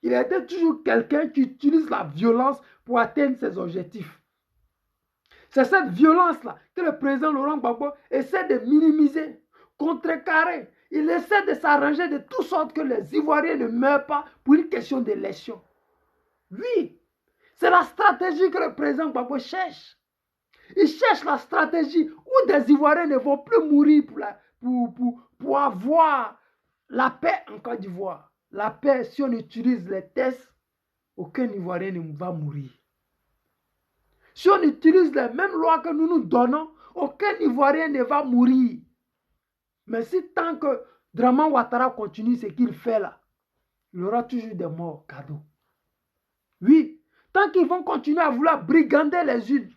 A: Il a été toujours quelqu'un qui utilise la violence pour atteindre ses objectifs. C'est cette violence-là que le président Laurent Gbagbo essaie de minimiser, contrecarrer. Il essaie de s'arranger de toutes sortes que les Ivoiriens ne meurent pas pour une question d'élection. Oui, c'est la stratégie que le président Gbagbo cherche. Il cherche la stratégie où des Ivoiriens ne vont plus mourir pour avoir la paix en Côte d'Ivoire. La paix, si on utilise les tests, aucun Ivoirien ne va mourir. Si on utilise les mêmes lois que nous nous donnons, aucun Ivoirien ne va mourir. Mais si tant que Dramane Ouattara continue ce qu'il fait là, il y aura toujours des morts cadeaux. Oui, tant qu'ils vont continuer à vouloir brigander les unes,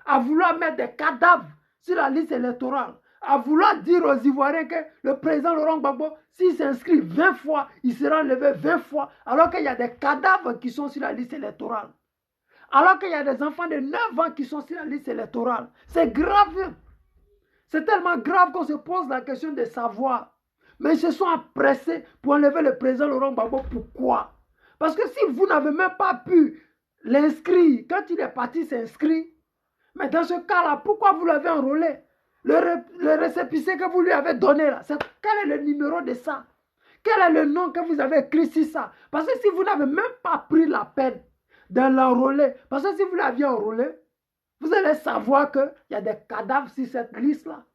A: à vouloir mettre des cadavres sur la liste électorale, à vouloir dire aux Ivoiriens que le président Laurent Gbagbo, s'il s'inscrit 20 fois, il sera enlevé 20 fois, alors qu'il y a des cadavres qui sont sur la liste électorale. Alors qu'il y a des enfants de 9 ans qui sont sur la liste électorale. C'est grave. C'est tellement grave qu'on se pose la question de savoir. Mais ils se sont empressés pour enlever le président Laurent Gbagbo. Pourquoi? Parce que si vous n'avez même pas pu l'inscrire, quand il est parti s'inscrire, mais dans ce cas-là, pourquoi vous l'avez enrôlé? Le récépissé que vous lui avez donné là, quel est le numéro de ça? Quel est le nom que vous avez écrit sur ça? Parce que si vous n'avez même pas pris la peine de l'enrôler, parce que si vous l'aviez enrôlé, vous allez savoir qu'il y a des cadavres sur cette liste-là.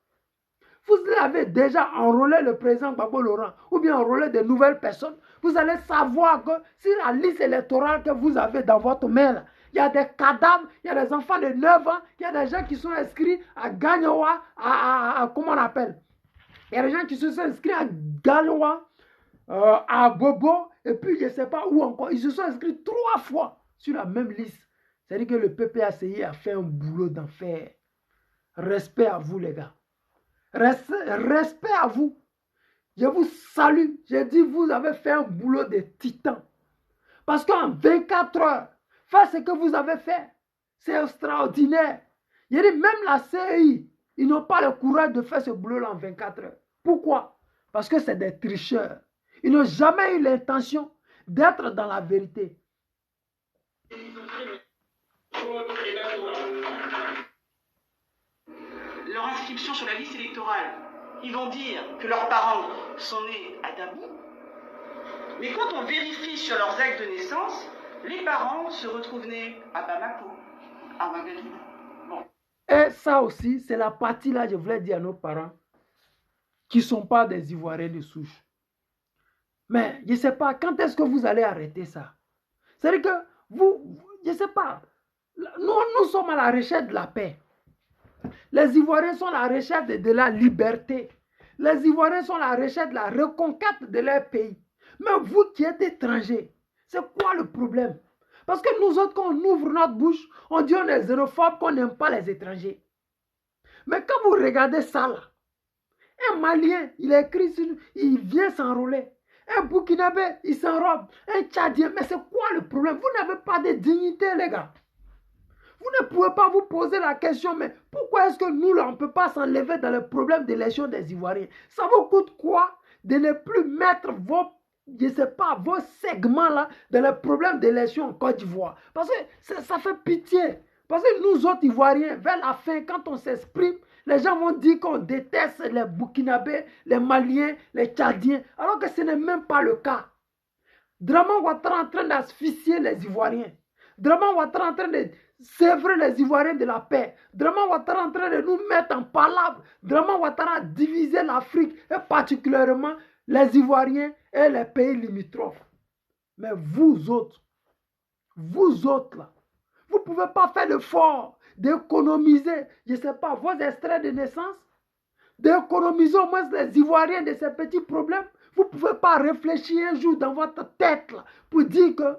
A: Vous avez déjà enrôlé le président Gbagbo Laurent ou bien enrôlé de nouvelles personnes. Vous allez savoir que sur la liste électorale que vous avez dans votre main, là, il y a des cadavres, il y a des enfants de 9 ans, il y a des gens qui sont inscrits à Gagnoa, comment on appelle? Il y a des gens qui se sont inscrits à Gagnoa, à Bobo, et puis je ne sais pas où encore. Ils se sont inscrits 3 fois sur la même liste. C'est-à-dire que le PPACI a fait un boulot d'enfer. Respect à vous, les gars. Respect à vous. Je vous salue. J'ai dit, vous avez fait un boulot de titan. Parce qu'en 24 heures, faire ce que vous avez fait, c'est extraordinaire. J'ai dit, même la CEI, ils n'ont pas le courage de faire ce boulot-là en 24 heures. Pourquoi? Parce que c'est des tricheurs. Ils n'ont jamais eu l'intention d'être dans la vérité.
C: Leur inscription sur la liste électorale, ils vont dire que leurs parents sont nés à Dabou. Mais quand on vérifie sur leurs actes de naissance, les parents se retrouvent nés à Bamako, à Ouagadougou. Bon.
A: Et ça aussi, c'est la partie là, je voulais dire à nos parents, qui ne sont pas des Ivoiriens de souche. Mais je ne sais pas, quand est-ce que vous allez arrêter ça? C'est-à-dire que vous, je ne sais pas, nous sommes à la recherche de la paix. Les Ivoiriens sont à la recherche de la liberté. Les Ivoiriens sont à la recherche de la reconquête de leur pays. Mais vous qui êtes étrangers, c'est quoi le problème? Parce que nous autres, quand on ouvre notre bouche, on dit on est xénophobe, qu'on n'aime pas les étrangers. Mais quand vous regardez ça là, un Malien, il est écrit, il vient s'enrôler. Un Burkinabé, il s'enrobe. Un Tchadien, mais c'est quoi le problème? Vous n'avez pas de dignité, les gars. Vous ne pouvez pas vous poser la question, mais pourquoi est-ce que nous, là, on ne peut pas s'enlever dans le problème de l'élection des Ivoiriens? Ça vous coûte quoi de ne plus mettre vos, je ne sais pas, vos segments là dans le problème d'élection en Côte d'Ivoire? Parce que ça fait pitié. Parce que nous autres Ivoiriens, vers la fin, quand on s'exprime, les gens vont dire qu'on déteste les Burkinabés, les Maliens, les Tchadiens, alors que ce n'est même pas le cas. Draman Ouattara est en train d'asphyxier les Ivoiriens. Draman Ouattara est en train de sévrer les Ivoiriens de la paix. Draman Ouattara est en train de nous mettre en palabre. Draman Ouattara a divisé l'Afrique, et particulièrement les Ivoiriens et les pays limitrophes. Mais vous autres là, vous ne pouvez pas faire l'effort d'économiser, je ne sais pas, vos extraits de naissance, d'économiser au moins les Ivoiriens de ces petits problèmes. Vous ne pouvez pas réfléchir un jour dans votre tête là, pour dire que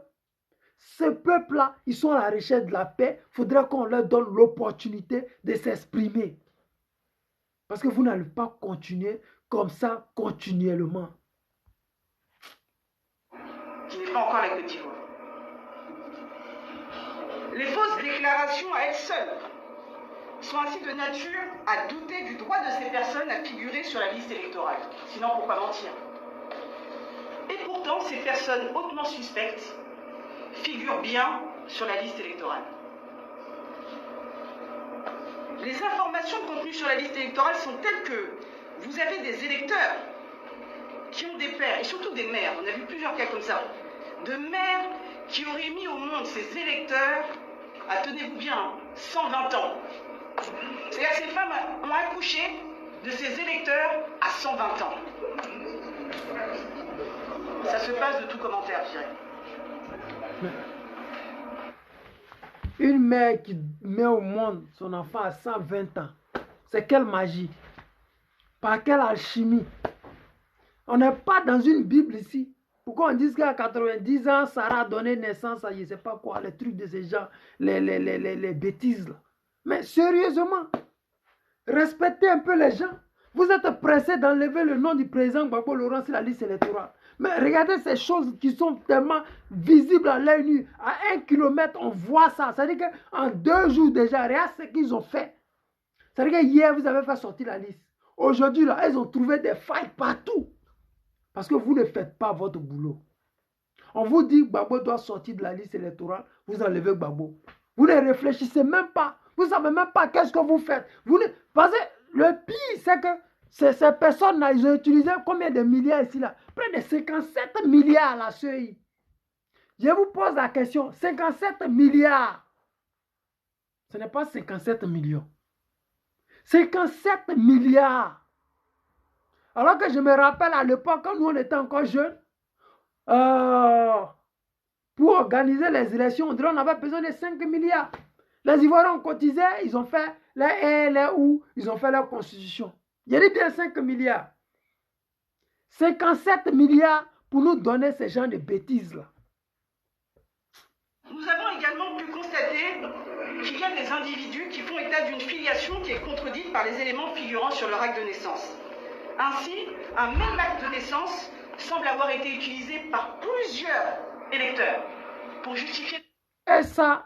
A: ce peuple-là, ils sont à la recherche de la paix. Il faudrait qu'on leur donne l'opportunité de s'exprimer. Parce que vous n'allez pas continuer comme ça continuellement.
C: Qui n'est pas encore la Côte d'Ivoire. Les fausses déclarations à elles seules sont ainsi de nature à douter du droit de ces personnes à figurer sur la liste électorale. Sinon, pourquoi mentir? Et pourtant, ces personnes hautement suspectes figurent bien sur la liste électorale. Les informations contenues sur la liste électorale sont telles que vous avez des électeurs qui ont des pères, et surtout des mères, on a vu plusieurs cas comme ça, de mères qui auraient mis au monde ces électeurs à, tenez-vous bien, 120 ans. C'est-à-dire que ces femmes ont accouché de ces électeurs à 120 ans. Ça se passe de tout commentaire, je dirais.
A: Une mère qui met au monde son enfant à 120 ans, c'est quelle magie? Par quelle alchimie? On n'est pas dans une Bible ici. Pourquoi on dit qu'à 90 ans, Sarah a donné naissance à je ne sais pas quoi, les trucs de ces gens, les bêtises là. Mais sérieusement, respectez un peu les gens. Vous êtes pressés d'enlever le nom du président Gbagbo Laurent sur la liste électorale. Mais regardez ces choses qui sont tellement visibles à l'œil nu. À 1 kilomètre, on voit ça. C'est-à-dire qu'en 2 jours déjà, regarde ce qu'ils ont fait. C'est-à-dire qu'hier, vous avez fait sortir la liste. Aujourd'hui, là, ils ont trouvé des failles partout. Parce que vous ne faites pas votre boulot. on vous dit que Gbagbo doit sortir de la liste électorale, vous enlevez Gbagbo. Vous ne réfléchissez même pas. Vous ne savez même pas qu'est-ce que vous faites. Parce que le pire, c'est que ces personnes-là, ils ont utilisé combien de milliards ici là? Près de 57 milliards à la CEI. Je vous pose la question, 57 milliards. Ce n'est pas 57 millions. 57 milliards. Alors que je me rappelle à l'époque, quand nous on était encore jeunes, pour organiser les élections, on dirait qu'on avait besoin de 5 milliards. Les Ivoiriens ont cotisé, ils ont fait les ou, ils ont fait leur constitution. Il y a bien 5 milliards. 57 milliards pour nous donner ce genre de bêtises-là.
C: Nous avons également pu constater qu'il y a des individus qui font état d'une filiation qui est contredite par les éléments figurant sur leur acte de naissance. Ainsi, un même acte de naissance semble avoir été utilisé par plusieurs électeurs pour justifier...
A: Et ça,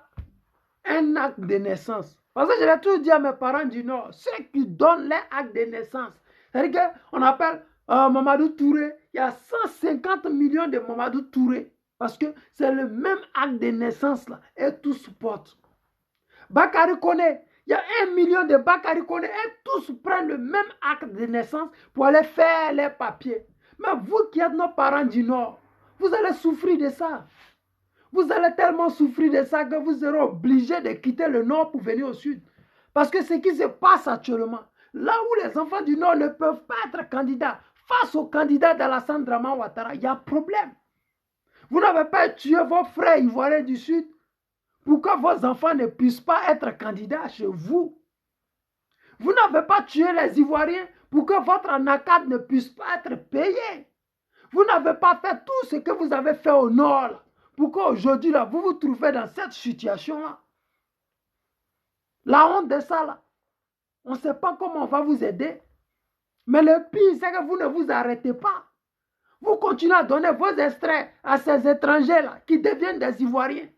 A: un acte de naissance. Parce que je l'ai toujours dit à mes parents du Nord, ceux qui donnent les actes de naissance. C'est-à-dire qu'on appelle Mamadou Touré, il y a 150 millions de Mamadou Touré. Parce que c'est le même acte de naissance là, et tous portent. Bakary Koné, il y a 1 million de Bakary Koné, et tous prennent le même acte de naissance pour aller faire les papiers. Mais vous qui êtes nos parents du Nord, vous allez souffrir de ça. Vous allez tellement souffrir de ça que vous serez obligés de quitter le Nord pour venir au Sud. Parce que ce qui se passe actuellement, là où les enfants du Nord ne peuvent pas être candidats, face aux candidats d'Alassane Dramane Ouattara, il y a problème. Vous n'avez pas tué vos frères ivoiriens du Sud pour que vos enfants ne puissent pas être candidats chez vous. Vous n'avez pas tué les Ivoiriens pour que votre ANACAD ne puisse pas être payé. Vous n'avez pas fait tout ce que vous avez fait au Nord là, pour qu'aujourd'hui là, vous vous trouvez dans cette situation-là. La honte de ça là, on ne sait pas comment on va vous aider. Mais le pire, c'est que vous ne vous arrêtez pas. Vous continuez à donner vos extraits à ces étrangers-là qui deviennent des Ivoiriens.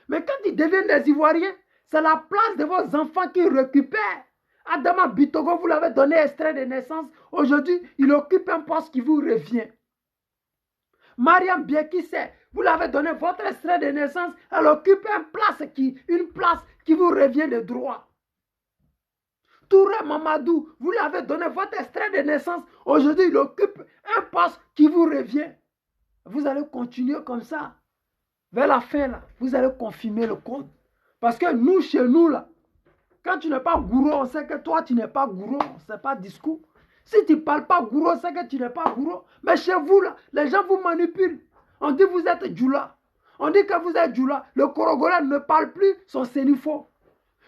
A: Mais quand ils deviennent des Ivoiriens, c'est la place de vos enfants qu'ils récupèrent. Adama Bitogo, vous l'avez donné extrait de naissance. Aujourd'hui, il occupe un poste qui vous revient. Mariam Biekisse, vous l'avez donné votre extrait de naissance. Elle occupe une place qui vous revient de droit. Touré Mamadou, vous l'avez donné votre extrait de naissance. Aujourd'hui, il occupe un poste qui vous revient. Vous allez continuer comme ça. Vers la fin, là, vous allez confirmer le compte. Parce que nous, chez nous, là, quand tu n'es pas gourou, on sait que toi, tu n'es pas gourou. Ce n'est pas discours. Si tu ne parles pas gourou, on sait que tu n'es pas gourou. Mais chez vous, là, les gens vous manipulent. On dit que vous êtes Djoula. On dit que vous êtes Djoula. Le Korogolais ne parle plus son sénifo.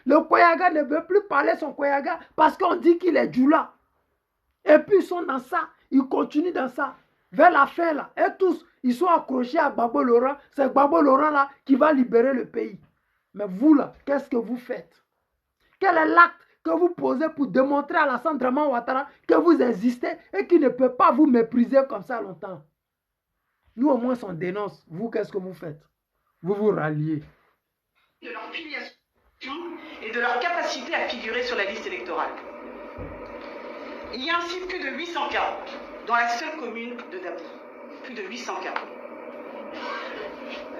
A: Le Koyaga ne veut plus parler son Koyaga parce qu'on dit qu'il est Djoula. Et puis ils sont dans ça, ils continuent dans ça. Vers la fin là, et tous, ils sont accrochés à Gbagbo Laurent. C'est Gbagbo Laurent là qui va libérer le pays. Mais vous là, qu'est-ce que vous faites? Quel est l'acte que vous posez pour démontrer à Alassane Dramane Ouattara que vous existez et qu'il ne peut pas vous mépriser comme ça longtemps? Nous au moins on dénonce. Vous, qu'est-ce que vous faites? Vous vous ralliez.
C: De leur filiation et de leur capacité à figurer sur la liste électorale. Il y a ainsi plus de 800 cas dans la seule commune de Dabo. Plus de 800 cas.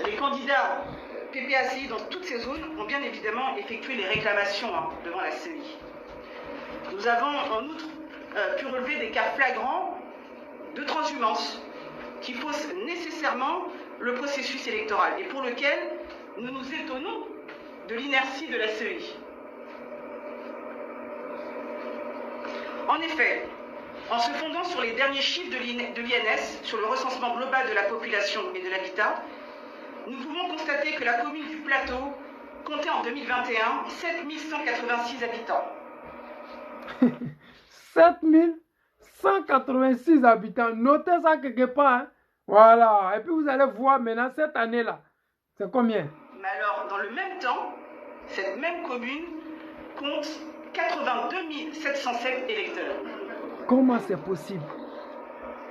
C: Les candidats PPACI dans toutes ces zones ont bien évidemment effectué les réclamations devant la CEI. Nous avons en outre pu relever des cas flagrants de transhumance qui faussent nécessairement le processus électoral et pour lequel nous nous étonnons de l'inertie de la CEI. En effet, en se fondant sur les derniers chiffres de l'INS, sur le recensement global de la population et de l'habitat, nous pouvons constater que la commune du Plateau comptait en 2021 7186 habitants.
A: 7186 habitants, notez ça quelque part. Hein? Voilà, et puis vous allez voir maintenant cette année-là, c'est combien?
C: Mais alors, dans le même temps, cette même commune compte 82 707 électeurs.
A: Comment c'est possible?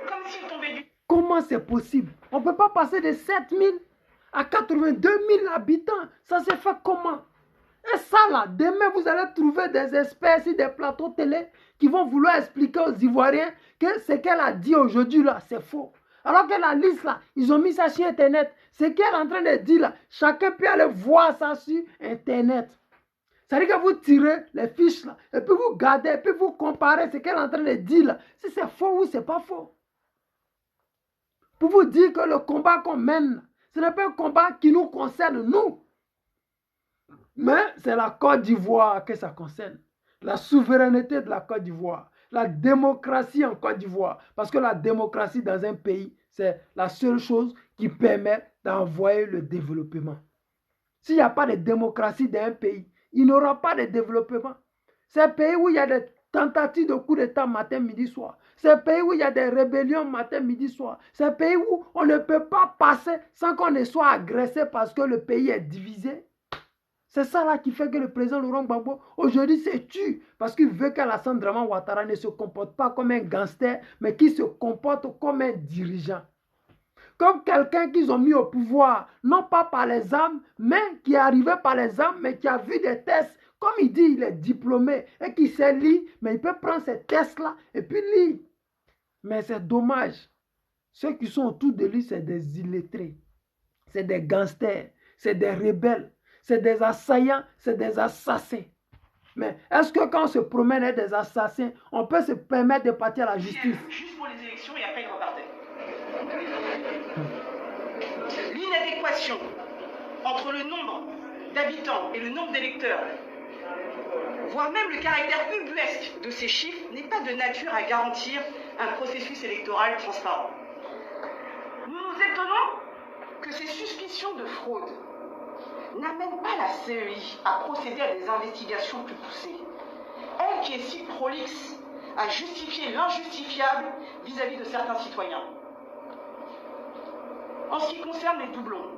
C: Comme s'il tombait du...
A: Comment c'est possible? On ne peut pas passer de 7000 à 82 000 habitants. Ça se fait comment? Et ça là, demain vous allez trouver des experts sur des plateaux télé qui vont vouloir expliquer aux Ivoiriens que ce qu'elle a dit aujourd'hui là, c'est faux. Alors que la liste, là, ils ont mis ça sur Internet. Ce qu'elle est en train de dire, là, chacun peut aller voir ça sur Internet. C'est-à-dire que vous tirez les fiches, là, et puis vous gardez, et puis vous comparez ce qu'elle est en train de dire, là, si c'est faux ou c'est pas faux. Pour vous dire que le combat qu'on mène, ce n'est pas un combat qui nous concerne, nous. Mais c'est la Côte d'Ivoire que ça concerne. La souveraineté de la Côte d'Ivoire. La démocratie en Côte d'Ivoire. Parce que la démocratie dans un pays, c'est la seule chose qui permet d'envoyer le développement. S'il n'y a pas de démocratie dans un pays, il n'y aura pas de développement. C'est un pays où il y a des tentatives de coup d'État matin, midi, soir. C'est un pays où il y a des rébellions matin, midi, soir. C'est un pays où on ne peut pas passer sans qu'on ne soit agressé parce que le pays est divisé. C'est ça là qui fait que le président Laurent Gbagbo aujourd'hui se tue parce qu'il veut qu'Alassane Draman Ouattara ne se comporte pas comme un gangster, mais qu'il se comporte comme un dirigeant. Comme quelqu'un qu'ils ont mis au pouvoir, non pas par les armes, mais qui est arrivé par les armes, mais qui a vu des tests. Comme il dit, il est diplômé et qui sait lire, mais il peut prendre ces tests-là et puis lire. Mais c'est dommage. Ceux qui sont autour de lui, c'est des illettrés. C'est des gangsters, c'est des rebelles. C'est des assaillants, c'est des assassins. Mais est-ce que quand on se promène avec des assassins, on peut se permettre de partir à la justice?
C: Juste pour les élections et après il repartait. L'inadéquation entre le nombre d'habitants et le nombre d'électeurs, voire même le caractère ubuesque de ces chiffres, n'est pas de nature à garantir un processus électoral transparent. Nous nous étonnons que ces suspicions de fraude n'amène pas la CEI à procéder à des investigations plus poussées. Elle qui est si prolixe à justifier l'injustifiable vis-à-vis de certains citoyens. En ce qui concerne les doublons,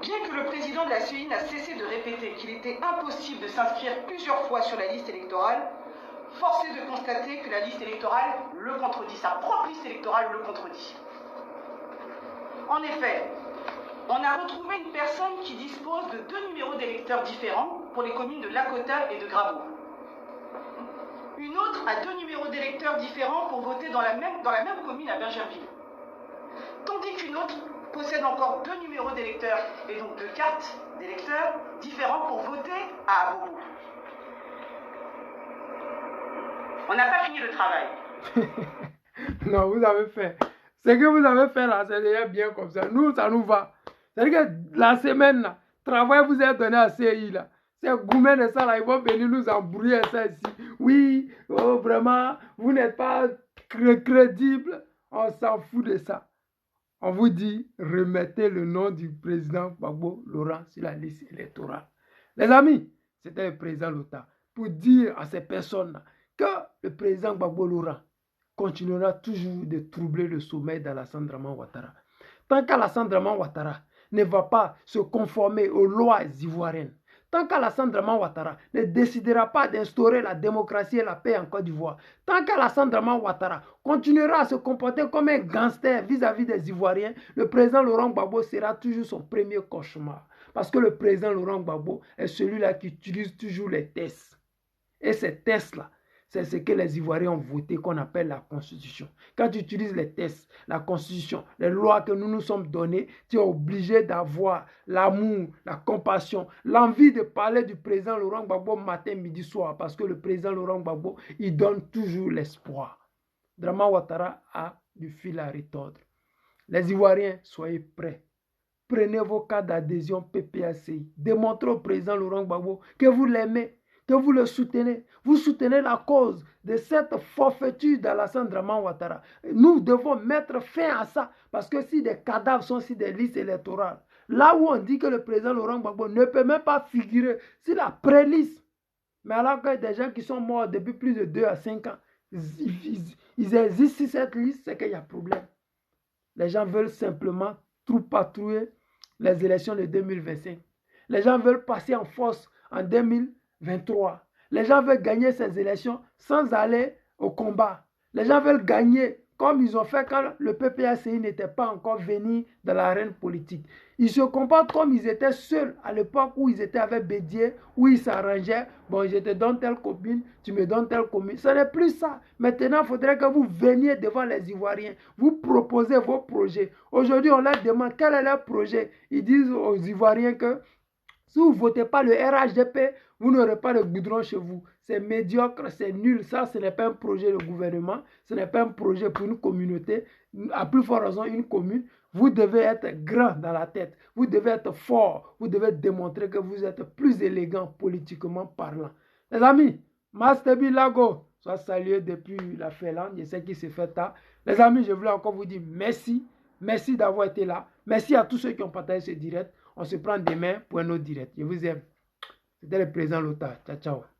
C: bien que le président de la CEI n'a cessé de répéter qu'il était impossible de s'inscrire plusieurs fois sur la liste électorale, force est de constater que la liste électorale le contredit, sa propre liste électorale le contredit. En effet, on a retrouvé une personne qui dispose de 2 numéros d'électeurs différents pour les communes de Lakota et de Grabo. Une autre a 2 numéros d'électeurs différents pour voter dans la même commune à Bergerville. Tandis qu'une autre possède encore 2 numéros d'électeurs et donc 2 cartes d'électeurs différents pour voter à Abobo. On n'a pas fini le travail.
A: Non, vous avez fait. Ce que vous avez fait là, c'est déjà bien comme ça. Nous, ça nous va. C'est-à-dire que la semaine, là, travail vous est donné à CI, là. Ces gourmets de ça, là, ils vont venir nous embrouiller ça ici. Oui, oh, vraiment, vous n'êtes pas crédible. On s'en fout de ça. On vous dit, remettez le nom du président Gbagbo Laurent sur la liste électorale. Les amis, c'était le président Lota pour dire à ces personnes-là que le président Gbagbo Laurent continuera toujours de troubler le sommeil d'Alassane Draman Ouattara. Tant qu'Alassane Draman Ouattara ne va pas se conformer aux lois ivoiriennes, tant qu'Alassane Draman Ouattara ne décidera pas d'instaurer la démocratie et la paix en Côte d'Ivoire, tant qu'Alassane Draman Ouattara continuera à se comporter comme un gangster vis-à-vis des Ivoiriens, le président Laurent Gbagbo sera toujours son premier cauchemar. Parce que le président Laurent Gbagbo est celui-là qui utilise toujours les tests. Et ces tests-là, c'est ce que les Ivoiriens ont voté, qu'on appelle la Constitution. Quand tu utilises les tests, la Constitution, les lois que nous nous sommes données, tu es obligé d'avoir l'amour, la compassion, l'envie de parler du président Laurent Gbagbo matin, midi, soir. Parce que le président Laurent Gbagbo, il donne toujours l'espoir. Draman Ouattara a du fil à retordre. Les Ivoiriens, soyez prêts. Prenez vos cas d'adhésion PPACI. Démontrez au président Laurent Gbagbo que vous l'aimez, que vous le soutenez. Vous soutenez la cause de cette forfaiture d'Alassane Draman Ouattara. Nous devons mettre fin à ça. Parce que si des cadavres sont sur des listes électorales, là où on dit que le président Laurent Gbagbo ne peut même pas figurer sur la pré-liste, mais alors que des gens qui sont morts depuis plus de 2 à 5 ans, ils existent sur cette liste, c'est qu'il y a problème. Les gens veulent simplement patrouiller les élections de 2025. Les gens veulent passer en force en 2023. Les gens veulent gagner ces élections sans aller au combat. Les gens veulent gagner comme ils ont fait quand le PPACI n'était pas encore venu dans l'arène politique. Ils se comportent comme ils étaient seuls à l'époque où ils étaient avec Bédier, où ils s'arrangeaient. Bon, je te donne telle copine, tu me donnes telle commune. Ce n'est plus ça. Maintenant, il faudrait que vous veniez devant les Ivoiriens. Vous proposez vos projets. Aujourd'hui, on leur demande quel est leur projet. Ils disent aux Ivoiriens que si vous ne votez pas le RHDP, vous n'aurez pas de goudron chez vous. C'est médiocre, c'est nul. Ça, ce n'est pas un projet de gouvernement. Ce n'est pas un projet pour une communauté. À plus forte raison, une commune. Vous devez être grand dans la tête. Vous devez être fort. Vous devez démontrer que vous êtes plus élégant politiquement parlant. Les amis, Master Bilago, soit salué depuis la Finlande. Je sais qu'il s'est fait tard. Les amis, je voulais encore vous dire merci. Merci d'avoir été là. Merci à tous ceux qui ont partagé ce direct. On se prend demain pour un autre direct. Je vous aime. C'était le président Lota. Ciao, ciao.